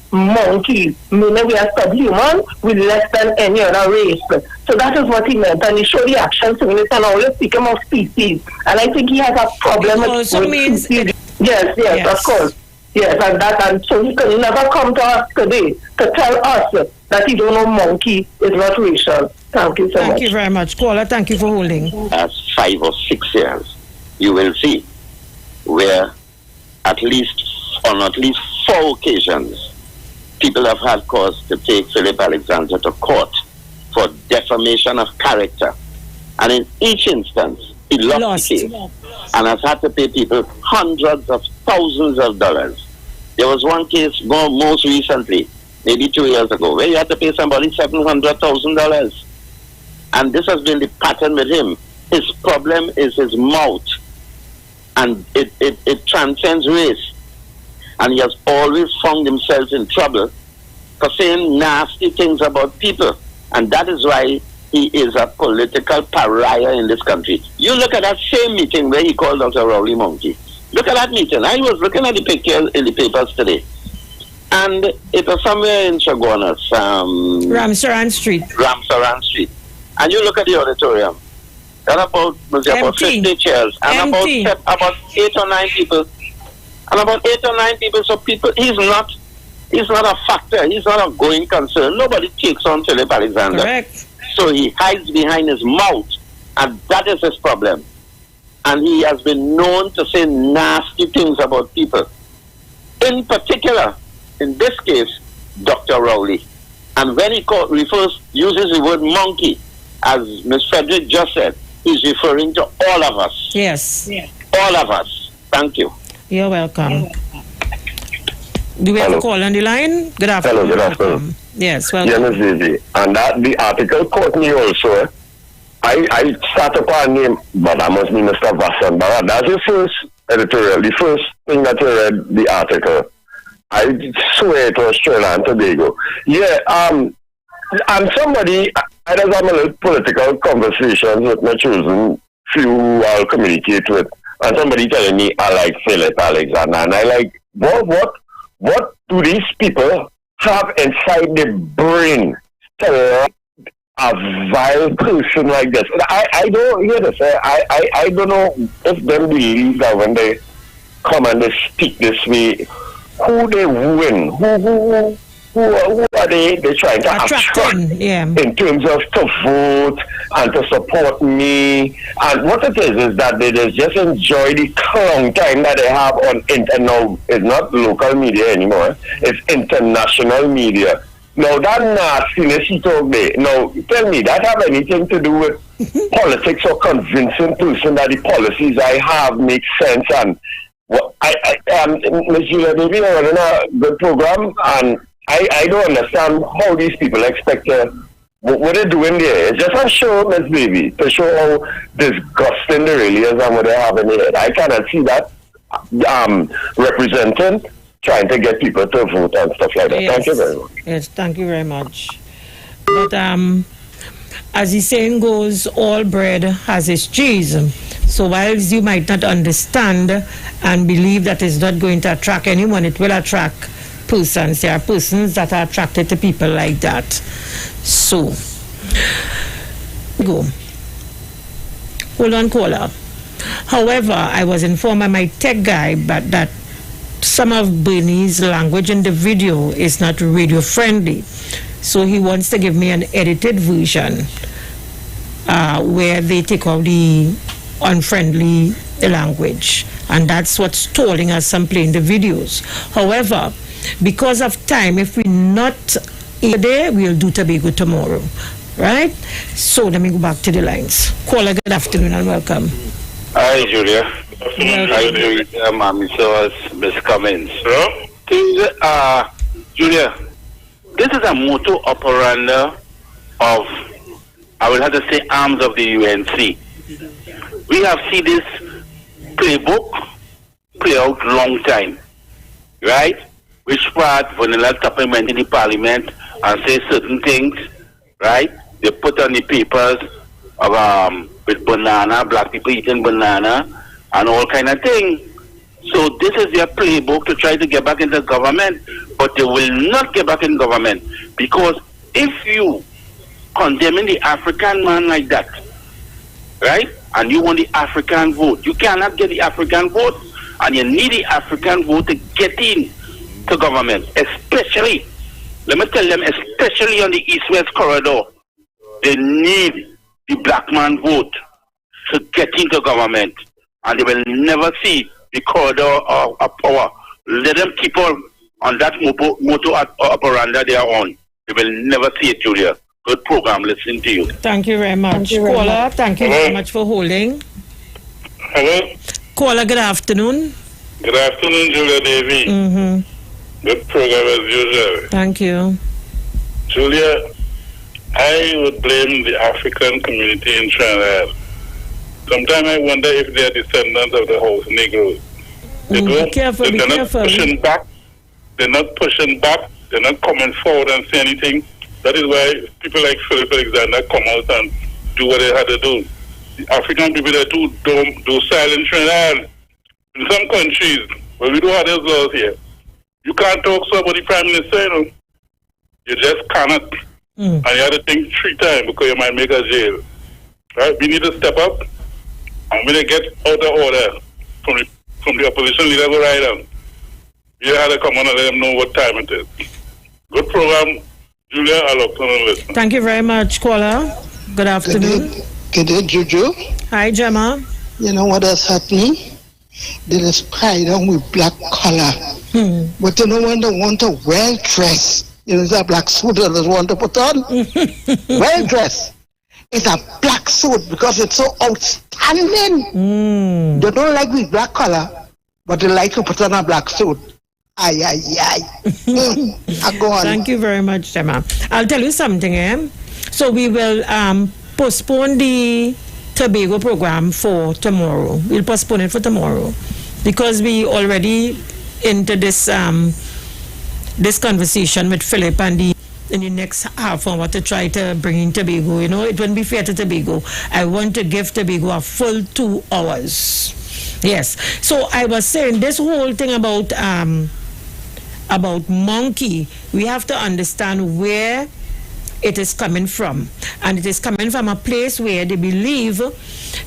monkeys, meaning we are subhuman with less than any other race. So that is what he meant, and he showed the action simulator and always speak of species. And I think he has a problem with species. Yes, of course. Yes, and so he can never come to us today to tell us that he don't know monkey is not racial. Thank you so much.
Thank you very much. Caller, thank you for holding.
Last 5 or 6 years, you will see where on at least 4 occasions, people have had cause to take Philip Alexander to court for defamation of character. And in each instance, he lost the case and has had to pay people hundreds of thousands of dollars. There was one case most recently, maybe 2 years ago, where he had to pay somebody $700,000. And this has been the pattern with him. His problem is his mouth. And it transcends race. And he has always found himself in trouble for saying nasty things about people. And that is why he is a political pariah in this country. You look at that same meeting where he called Dr. Rowley Monkey. Look at that meeting. I was looking at the picture in the papers today. And it was somewhere in Chaguanas.
Ramsaran Street.
Ramsaran Street. And you look at the auditorium. There are about 50 chairs. And about 8 or 9 people. And about 8 or 9 people. So people, he's not a factor. He's not a going concern. Nobody takes on Philip Alexander.
Correct.
So he hides behind his mouth. And that is his problem. And he has been known to say nasty things about people. In particular, in this case, Dr. Rowley. And when he uses the word monkey, as Ms. Frederick just said, he's referring to all of us.
Yes.
All of us. Thank you.
You're welcome. Do we have a call on the line? Good afternoon.
Hello, good afternoon.
Yes, welcome.
Yeah, Ms. Daisy. And that the article caught me also. I started upon name, but I must be Mr. Vassan Barra. That's the first editorial, the first thing that I read the article. I swear it was Trinidad and Tobago. Yeah, and somebody, I just have a little political conversations with my chosen few I'll communicate with, and somebody telling me I like Philip Alexander, and I like, what do these people have inside their brain to like a vile person like this? I don't hear this. I don't know if them believe that when they come and they speak this way, who they win, who are they trying to attract in terms of to vote and to support me. And what it is that they just enjoy the clown time that they have on now it's not local media anymore, it's international media. Now that nastiness you talk there, now tell me, that have anything to do with politics or convincing person that the policies I have make sense? And Ms. Julia, maybe I run a good program, and I don't understand how these people expect what they're doing there. It's just a show, Ms. Baby, to show how disgusting they really is and what they have in their head. I cannot see that representing, trying to get people to vote and stuff like that.
Yes.
Thank you very much.
Yes, thank you very much. But as the saying goes, all bread has its cheese. So whilst you might not understand and believe that it's not going to attract anyone, it will attract persons. There are persons that are attracted to people like that. So, go. Hold on, caller. However, I was informed by my tech guy that some of Bernie's language in the video is not radio friendly. So he wants to give me an edited version where they take out the unfriendly language. And that's what's stalling us from playing the videos. However, because of time, if we're not today, we'll do Tobago tomorrow. Right? So let me go back to the lines. Caller, good afternoon and welcome.
Hi, Julia. Hi, Miss Cummins. Julia, this is a motto operandi of, I will have to say, arms of the UNC. We have seen this playbook play out long time, right? Which part, Vanilla Topping went in the parliament and say certain things, right? They put on the papers of with banana, black people eating banana, and all kind of things. So this is their playbook to try to get back into government, but they will not get back in government, because if you condemning the African man like that, right, and you want the African vote, you cannot get the African vote, and you need the African vote to get in to government, especially, let me tell them, especially on the East-West corridor, they need the black man vote to get into government, and they will never see the corridor of power. Let them keep on that motto operandi they are on. They will never see it, Julia. Good program, listening to you.
Thank you very much. Caller, thank you very much for holding.
Hello?
Caller, good afternoon.
Good afternoon, Julia Davy. Good program as usual.
Thank you.
Julia, I would blame the African community in Trinidad
Sometimes I wonder if they are descendants of the house Negroes. They
Be careful, be
they're
careful.
not pushing back. They're not pushing back. They're not coming forward and say anything. That is why people like Philip Alexander come out and do what they had to do. The African people that do silent Trinidad. In some countries, where we do have those laws here, you can't talk so about the Prime Minister, you know. You just cannot. And you have to think 3 times because you might make a jail. Right? We need to step up. And when they get out of order from the opposition leader go right on, you have to come on and let them know what time it is. Good program, Julia. I love to listen.
Thank you very much, caller. Good afternoon.
Good day, Juju.
Hi, Gemma.
You know what has hurt me? They just pride on with black collar. But you know when they want a well dress, you know, it's a black suit that they want to put on. Well dress. It's a black suit because it's so outstanding. They don't like with black collar, but they like to put on a black suit. Ay, ay, ay. Go on.
Thank you very much, Gemma. I'll tell you something, So we will postpone the Tobago program for tomorrow. We'll postpone it for tomorrow because we already into this this conversation with Philip and in the next half hour to try to bring in Tobago. You know, it wouldn't be fair to Tobago. I want to give Tobago a full 2 hours. Yes. So I was saying this whole thing about monkey, we have to understand where it is coming from. And it is coming from a place where they believe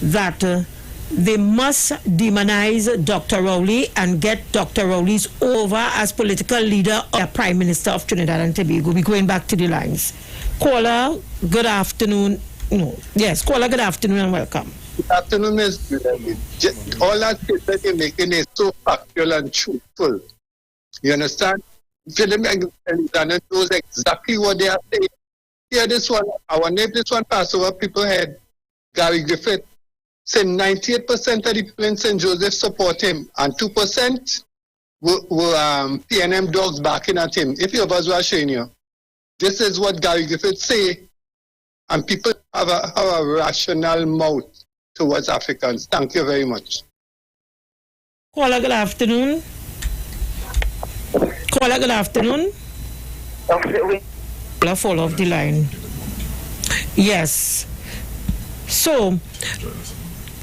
that they must demonize Dr. Rowley and get Dr. Rowley's over as political leader or Prime Minister of Trinidad and Tobago. We're going back to the lines. Caller, good afternoon. No. Yes, caller, good afternoon and welcome.
Good afternoon, Ms. All that shit that you're making is so factual and truthful. You understand? Philip Alexander knows exactly what they are saying. Yeah, this one, I wonder if this one passed over people's head. Gary Griffith said 98% of the people in St. Joseph support him, and 2% were PNM dogs backing at him. If you was watching you, this is what Gary Griffith say, and people have a rational mouth towards Africans. Thank you very much.
Caller, good afternoon. Caller, good afternoon. Fall off the line. Yes. So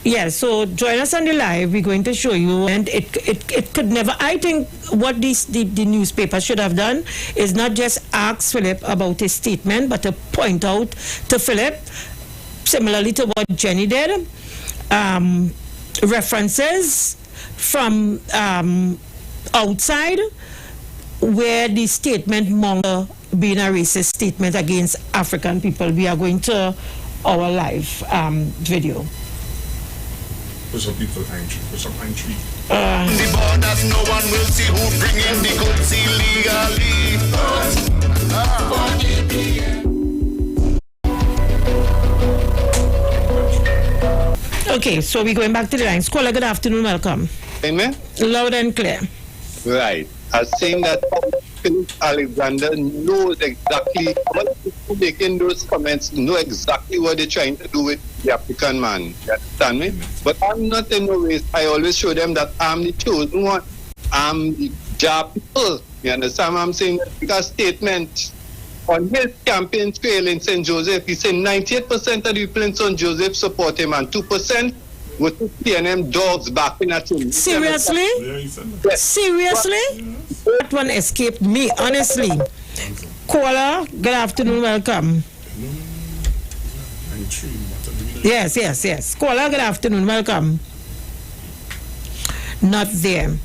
join us on the live. We're going to show you, and it could never. I think what the newspaper should have done is not just ask Philip about his statement, but to point out to Philip, similarly to what Jenny did, references from outside where the statement monger being a racist statement against African people. We are going to our live video.
Put some people angry. Put some angry.
The borders, no one will see who bring in the goods illegally.
Okay, so we're going back to the lines. Caller, good afternoon, welcome.
Amen.
Loud and clear.
Right. I was saying that Philip Alexander knows exactly what people making those comments know exactly what they're trying to do with the African man. You understand me? But I'm not in no way. I always show them that I'm the chosen one. I'm the job people. You understand what I'm saying? Because statement on his campaign trail in St. Joseph, he said 98% of the people in St. Joseph support him and 2% with PNM dogs backing at him.
Seriously? Seriously? That one escaped me, honestly. Caller, good afternoon, welcome. Yes. Caller, good afternoon, welcome. Not there.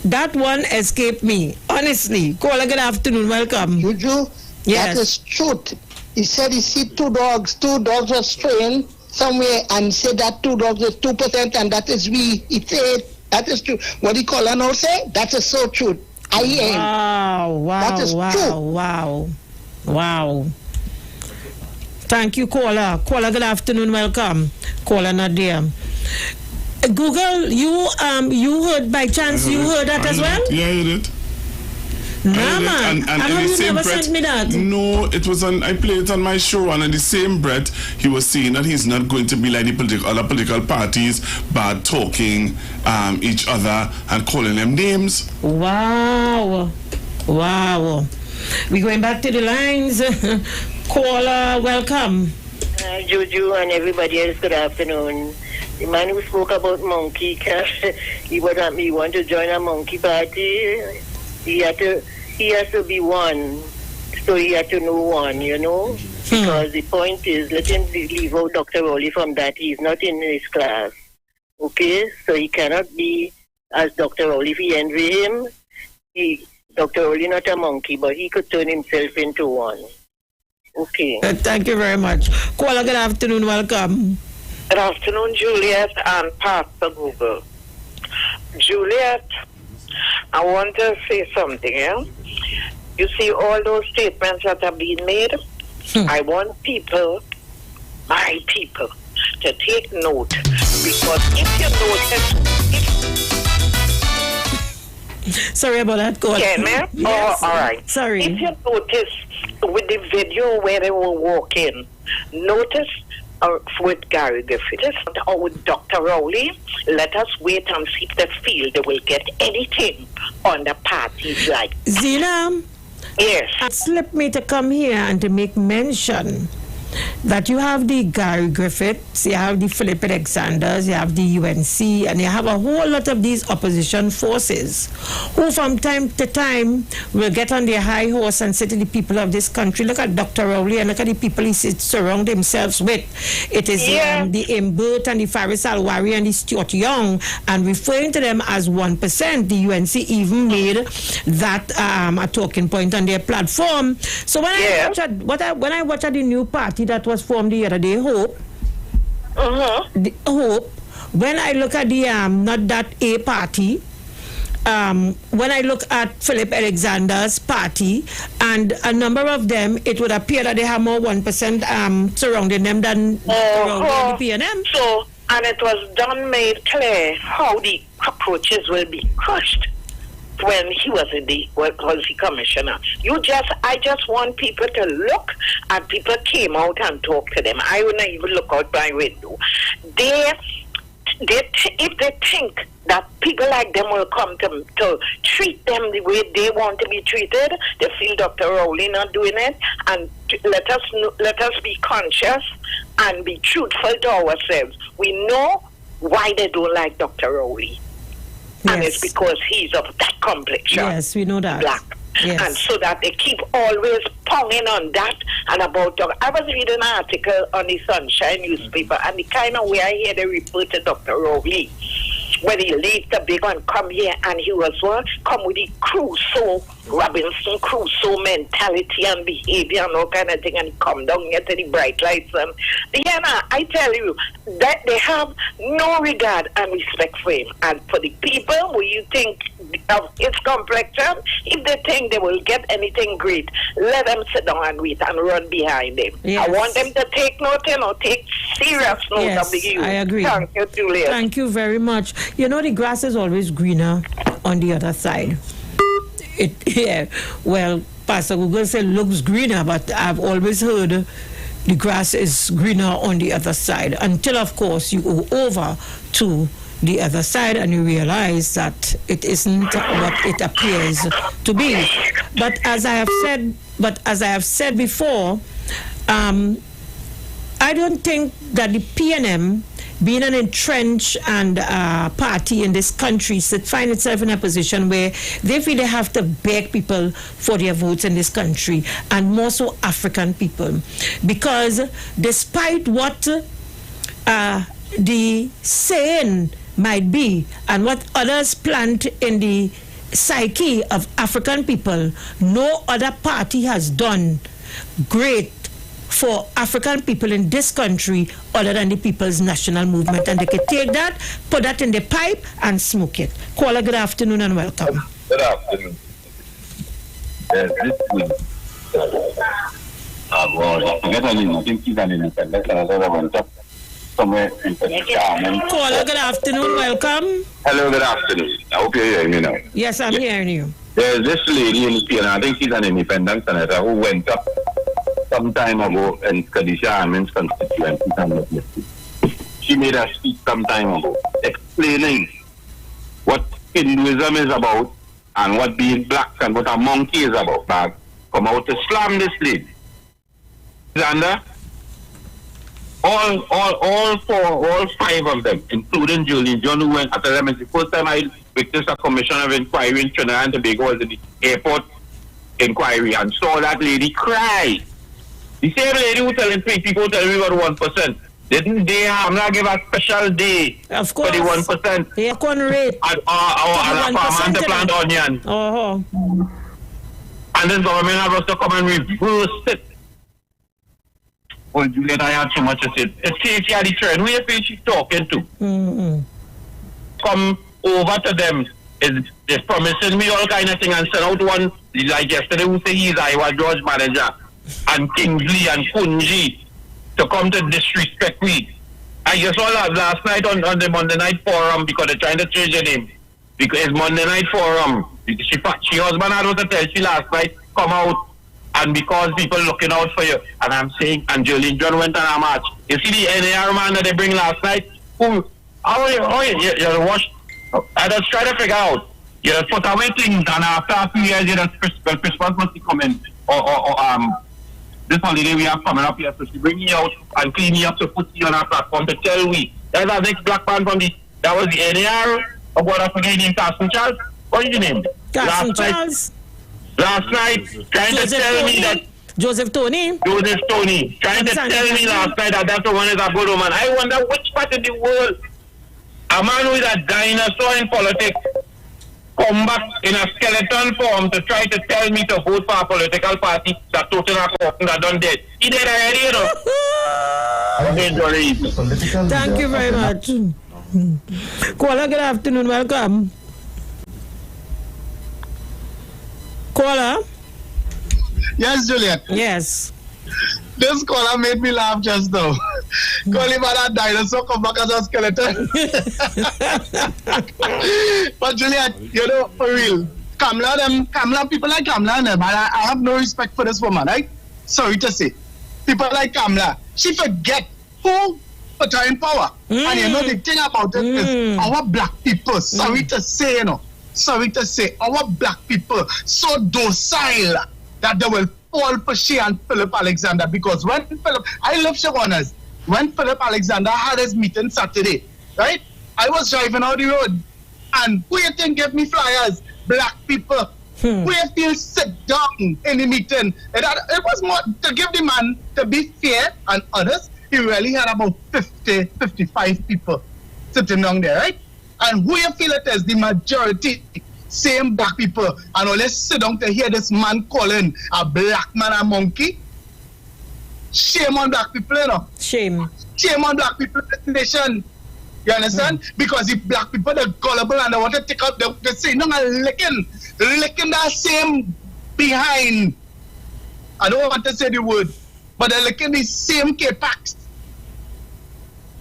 That one escaped me, honestly. Caller, good afternoon, welcome.
Juju,
yes.
That is truth. He said he see two dogs were straying somewhere, and said that 2 dogs is 2%, and that is we. He said that is true. What he call now say? That is so true. I hear him. That is true.
Wow. Thank you, caller. Caller, good afternoon, welcome. Caller, not there. Google, you heard by chance, you heard that as well?
Yeah, you did.
Nah, man.
And
I
in the
you
same
never
breath,
sent me that.
no, it was on. I played it on my show, and in the same breath, he was saying that he's not going to be like the other political parties, bad talking each other and calling them names.
Wow. We're going back to the lines. Caller, welcome.
Juju and everybody else, good afternoon. The man who spoke about monkey, he want to join a monkey party. He has to be one, so he has to know one, you know. Because the point is, let him leave out Dr. Rowley from that. He's not in his class, okay? So he cannot be as Dr. Rowley. If he envy him, Dr. Rowley not a monkey, but he could turn himself into one. Okay.
Thank you very much. Caller, good afternoon. Welcome.
Good afternoon, Juliet and Pastor Google. Juliet, I want to say something, yeah? You see all those statements that are being made? I want people, my people, to take note. Because if you notice...
Sorry about that, caller.
Yeah, ma'am?
Yes.
Oh, all right.
Sorry.
If you notice with the video where they were walking, notice with Gary Griffith or with Dr. Rowley, let us wait and see if they feel they will get anything on the parties like.
Zina?
Yes.
It slipped me to come here and to make mention that you have the Gary Griffiths, you have the Philip Alexanders, you have the UNC, and you have a whole lot of these opposition forces who from time to time will get on their high horse and say to the people of this country, look at Dr. Rowley and look at the people he surround himself with. It is the Imbert and the Faris Alwari and the Stuart Young, and referring to them as 1%. The UNC even made that a talking point on their platform. So when I watch the new party that was formed the other day, Hope. Hope. When I look at the not that A party, when I look at Philip Alexander's party and a number of them, it would appear that they have more 1% surrounding them than surrounding the PNM.
So, and it was made clear how the cockroaches will be crushed when he was was the commissioner. I just want people to look, and people came out and talked to them. I wouldn't even look out my window. If they think that people like them will come to treat them the way they want to be treated, they feel Dr. Rowley not doing it, and let us be conscious and be truthful to ourselves. We know why they don't like Dr. Rowley. Yes. And it's because he's of that complexion.
Yes, we know that.
Black. Yes. And so that they keep always ponging on that and about I was reading an article on the Sunshine newspaper, and the kind of way I hear they refer to Dr. Rowley when he leaves the big one, come here, and he was come with the Robinson Crusoe mentality and behavior and all kind of thing, and he come down here to the bright lights. And I tell you that they have no regard and respect for him. And for the people who you think of his complexion, if they think they will get anything great, let them sit down and wait and run behind him.
Yes.
I want them to take note, take serious note of the youth.
I agree.
Thank you, Juliet.
Thank you very much. You know, the grass is always greener on the other side. Well, Pastor Google said looks greener, but I've always heard the grass is greener on the other side, until of course you go over to the other side and you realize that it isn't what it appears to be. But as I have said before, I don't think that the PNM, being an entrenched and party in this country, find itself in a position where they feel they have to beg people for their votes in this country, and more so African people. Because despite what the saying might be and what others plant in the psyche of African people, no other party has done great for African people in this country other than the People's National Movement, and they can take that, put that in the pipe and smoke it. Caller, good afternoon and welcome.
Good afternoon.
Caller, good afternoon, welcome.
Hello, good afternoon. I hope you're hearing me now.
Yes, I'm hearing you.
There's this lady in Spain, I think she's an independent senator, who went up some time ago in Kadisha Amin's constituency. She made a speech some time ago explaining what Hinduism is about and what being black and what a monkey is about. But come out to slam this lady. Alexander, all five of them, including Julian John, who went at the first time I witnessed a commission of inquiry in Trinidad and Tobago was in the airport inquiry and saw that lady cry. The same lady who telling people telling me about 1%. Didn't they not give a special day
of course.
For the 1%?
Yeah, corn rate.
And a farmer to plant onion. And then government have to come and reverse it. Oh, Juliet, I had so much to say. It's Casey at the trend. Who you feel she's talking to? Come over to them. Is promising me all kind of thing and send out one, like yesterday, who say he's IWER George manager, and Kingsley and Kunji to come to disrespect me. I just saw that last night on the Monday Night Forum because they're trying to change the name. Because it's Monday Night Forum. She husband had to tell she last night, come out, and because people looking out for you. And I'm saying, and Jolene John went on a march. You see the NAR man that they bring last night? You watch. I just try to figure out. You just put away things, and after a few years, you just Christmas must be coming. Or this holiday we have coming up here, so she bring me out and clean me up to put you on our platform to tell we. There's our next black man from that was the NAR, or what I forget named Carson Charles. What is the name?
Carson Charles.
Last night, trying to tell me that
Joseph Tony,
trying to tell me last night that that one is a good woman. I wonder which part of the world a man who is a dinosaur in politics come back in a skeleton form to try to tell me to vote for a political party that Tottenham that done dead. He did already, you know.
Thank you very much. Caller, good afternoon. Welcome. Caller?
Yes, Juliet.
Yes.
This caller made me laugh just now. Call him a dinosaur, come back as a skeleton. But Juliet, you know, for real, Kamala, people like Kamala, but I have no respect for this woman, right? Sorry to say. People like Kamala, she forget who put her in power. And you know, the thing about it is our black people, sorry to say, our black people so docile that they will fall for she and Philip Alexander, because when I love Shawanas, when Philip Alexander had his meeting Saturday, right? I was driving out the road, and who you think gave me flyers? Black people. Who you feel sit down in the meeting? It was more to give the man, to be fair and honest, he really had about 55 people sitting down there, right? And who you feel it is? The majority, same black people. And all let's sit down to hear this man calling a black man a monkey. Shame on black people, you know.
Shame
on black people in this nation. You understand? Because if black people are gullible and they want to take up, they say, no, licking that same behind. I don't want to say the word, but they're licking the same K-Pax.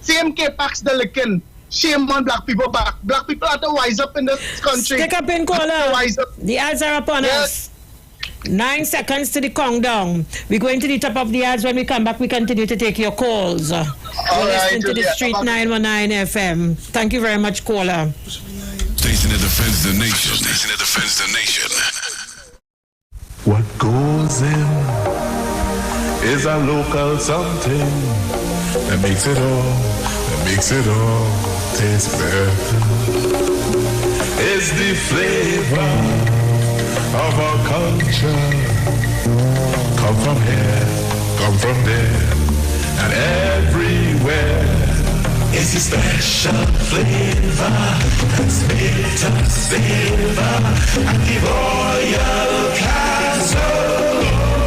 Same K-Pax they're licking. Shame on black people back. Black people have to wise up in this country.
Stick up in caller. The ads are upon us. 9 seconds to the countdown. We're going to the top of the ads. When we come back, we continue to take your calls. You're listening to the Street 919 FM. Thank you very much, caller.
Station that defends the nation. Station that defends the nation.
What goes in is a local something that makes it all taste better. It's the flavor of our culture. Come from here, come from there, and everywhere. It's a special flavor that's made to savor at the Royal Castle.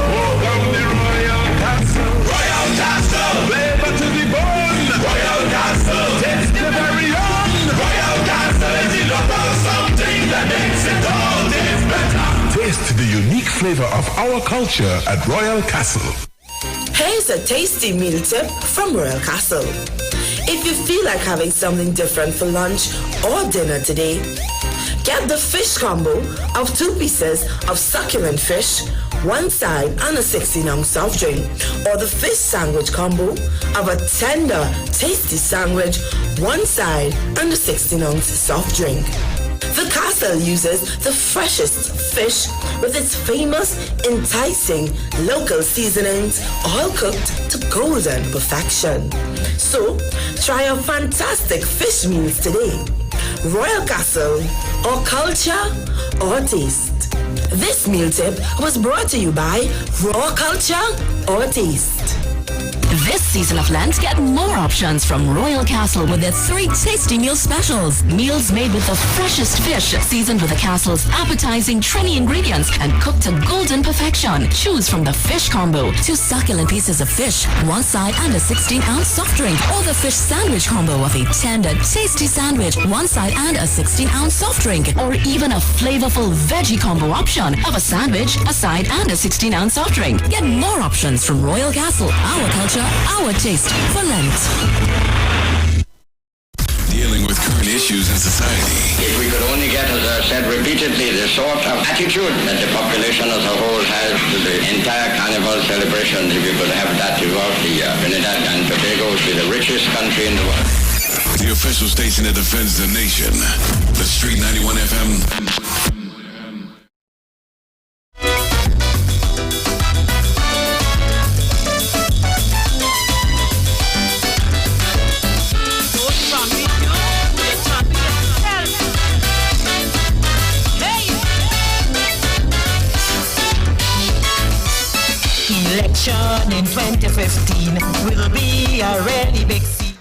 Welcome the Royal Castle. Royal Castle. Flavor to the bone. Royal Castle. Taste the very own. Royal Castle is the local something that makes it all taste better. Taste the unique flavor of our culture at Royal Castle.
Here's a tasty meal tip from Royal Castle. If you feel like having something different for lunch or dinner today, Get the fish combo of 2 pieces of succulent fish, 1 side and a 16-ounce soft drink, or the fish sandwich combo of a tender, tasty sandwich, 1 side and a 16-ounce soft drink. The Castle uses the freshest fish with its famous, enticing local seasonings, all cooked to golden perfection. So, try our fantastic fish meals today. Royal Castle, or culture, or taste. This meal tip was brought to you by Raw Culture or Taste.
This season of Lent, get more options from Royal Castle with their 3 tasty meal specials. Meals made with the freshest fish, seasoned with the Castle's appetizing, trini ingredients, and cooked to golden perfection. Choose from the fish combo, 2 succulent pieces of fish, 1 side and a 16-ounce soft drink, or the fish sandwich combo of a tender, tasty sandwich, 1 side and a 16-ounce soft drink, or even a flavorful veggie combo option of a sandwich, a side, and a 16-ounce soft drink. Get more options from Royal Castle, our culture, our taste for Lent.
Dealing with current issues in society.
If we could only get, as I said repeatedly, the sort of attitude that the population as a whole has to the entire carnival celebration, if we could have that throughout the year. Trinidad and Tobago would be the richest country in the world.
The official station that defends the nation. The Street 91 FM.
Election in 2015 will be a really big scene.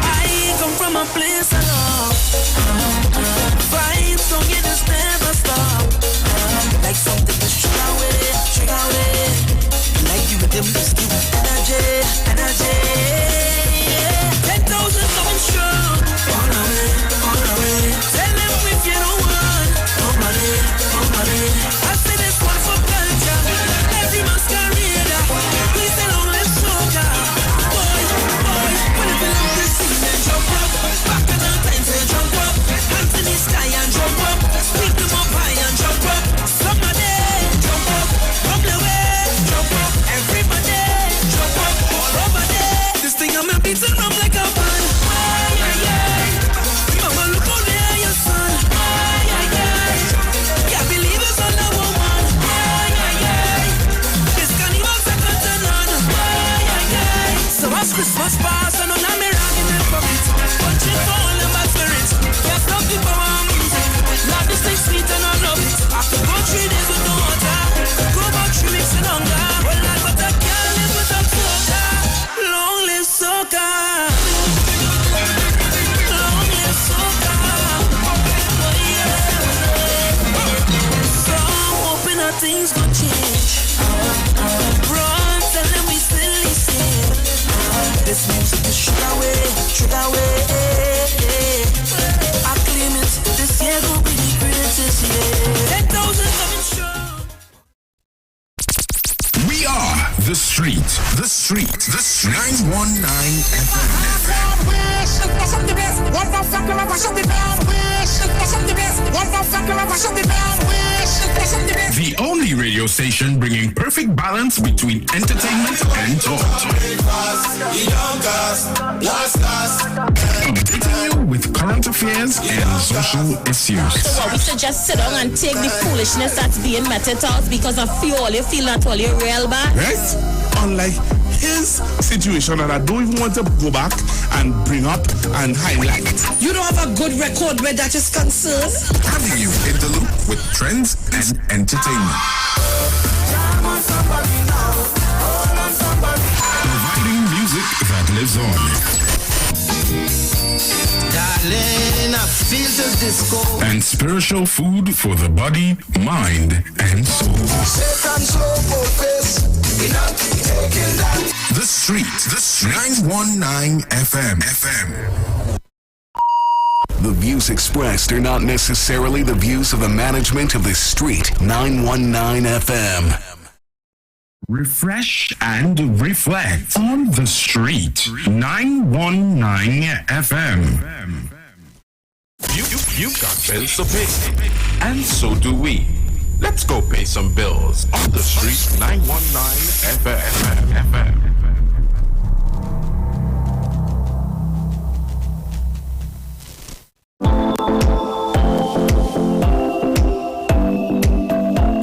I come from a place I love. Vibes don't get us never stop. Like something to straight away. Like you with them, just give me energy. 10,000 coming strong. On the way. Tell them if you don't want. Nobody. I say this one for culture. Every masquerade. Please tell all this soca. Boys, when it belongs to sing and jump up. Back in the time, say jump up. Hands in the sky and jump up. Speak them up high and jump up. Somebody jump up. From the way, jump up. Everybody jump up. All over there. This thing I'm a beating up like a man. Mama, look out there, your son. Can't believe it's all a woman. This carnival's second to none. So as Christmas pass, and on a mirage in the pocket. Punching for all the bad spirits. Can't stop the power of music. Love this thing sweet and I love it. After go 3 days with no water. Go about 3 weeks in hunger. Well, like but I can't live without soca. Long live soca. Long live soca. Oh yeah. So I'm hoping that things gon' change. Run, tell them we still listen. This music is sugar away. I claim it, this year gon' be the greatest year. 10,000 coming strong.
We are The Street. The Street. 919 FM. The only radio station bringing perfect balance between entertainment and talk. Updating you with current affairs and social issues.
So we should just sit down and take the foolishness that's being meted out because of all you feel not all you real bad.
Right? Unlike his situation, and I don't even want to go back and bring up and highlight.
You don't have a good record where that is concerned.
Having you in the loop with trends and entertainment. Providing music that lives on.
Darling, I feel the disco.
And spiritual food for the body, mind, and soul.
Shake and show both face. We not taking that.
The
Street. 919 FM.
The views expressed are not necessarily the views of the management of the Street. 919 FM.
Refresh and reflect on the Street. 919 FM.
You've got bills to pay, and so do we. Let's go pay some bills on the Street. 919 FM.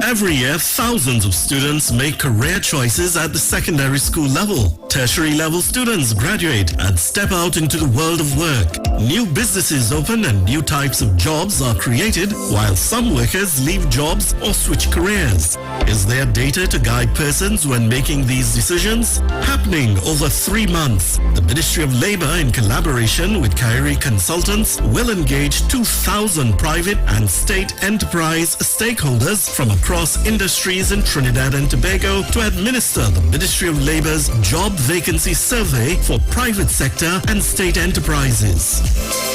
Every year, thousands of students make career choices at the secondary school level. Tertiary level students graduate and step out into the world of work. New businesses open and new types of jobs are created, while some workers leave jobs or switch careers. Is there data to guide persons when making these decisions? Happening over 3 months, the Ministry of Labor, in collaboration with Kyrie Consultants, will engage 2,000 private and state enterprise stakeholders from across industries in Trinidad and Tobago to administer the Ministry of Labor's Job Vacancy Survey for private sector and state enterprises.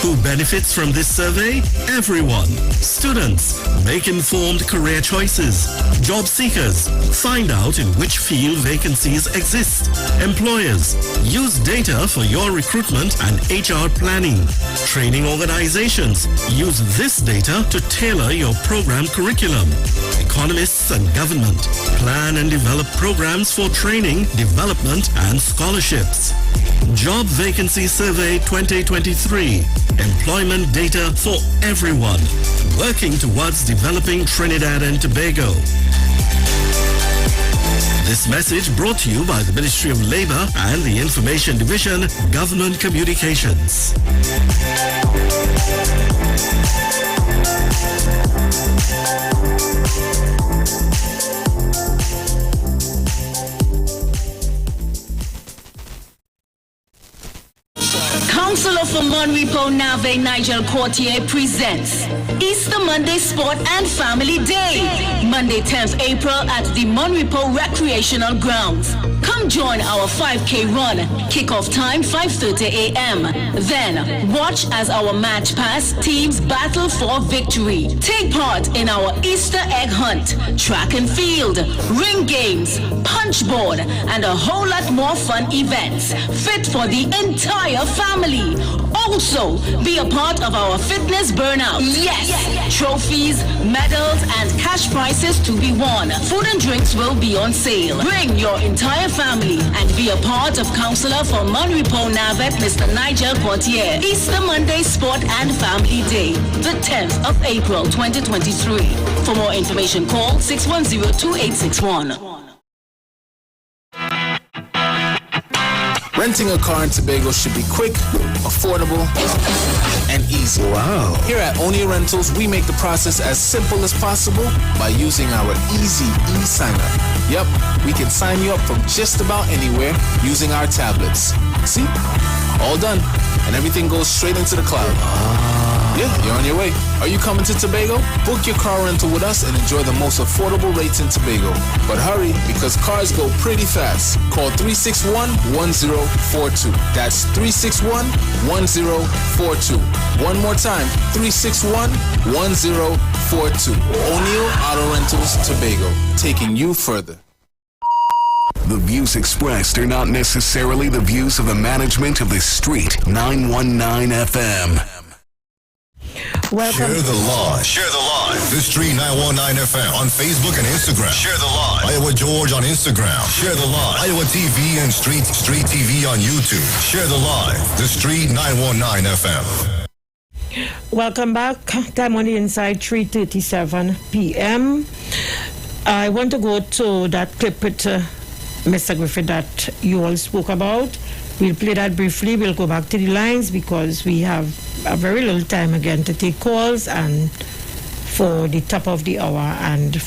Who benefits from this survey? Everyone. Students, make informed career choices. Job seekers, find out in which field vacancies exist. Employers, use data for your recruitment and HR planning. Training organizations, use this data to tailor your program curriculum. Economists and government, plan and develop programs for training, development and scholarships. Job Vacancy Survey 2023. Employment data for everyone. Working towards developing Trinidad and Tobago. This message brought to you by the Ministry of Labor and the Information Division, Government Communications.
Councillor for Monrepo Nave Nigel Courtier presents Easter Monday Sport and Family Day, Monday 10th April at the Monrepo Recreational Grounds. Come join our 5K run. Kickoff time 5:30 a.m. Then watch as our match pass teams battle for victory. Take part in our Easter egg hunt, track and field, ring games, punchboard, and a whole lot more fun events fit for the entire family. Also, be a part of our fitness burnout. Yes! Trophies, medals, and cash prizes to be won. Food and drinks will be on sale. Bring your entire family and be a part of Councillor for Monrepo Navet, Mr. Nigel Courtier. Easter Monday Sport and Family Day, the 10th of April, 2023. For more information, call 610-2861.
Renting a car in Tobago should be quick, affordable, and easy. Wow. Here at Onia Rentals, we make the process as simple as possible by using our easy e-signer. Yep, we can sign you up from just about anywhere using our tablets. See? All done. And everything goes straight into the cloud. Yeah, you're on your way. Are you coming to Tobago? Book your car rental with us and enjoy the most affordable rates in Tobago. But hurry, because cars go pretty fast. Call 361-1042. That's 361-1042. One more time, 361-1042. O'Neill Auto Rentals, Tobago, taking you further.
The views expressed are not necessarily the views of the management of the Street. 919 FM.
Welcome. Share the live. Share the live. The Street 919 FM on Facebook and Instagram. Share the live. Iowa George on Instagram. Share the live. Iowa TV and Street TV on YouTube. Share the live. The Street 919 FM.
Welcome back. Time on the inside, 3:37 p.m. I want to go to that clip with Mr. Griffith that you all spoke about. We'll play that briefly. We'll go back to the lines because we have a very little time again to take calls and for the top of the hour and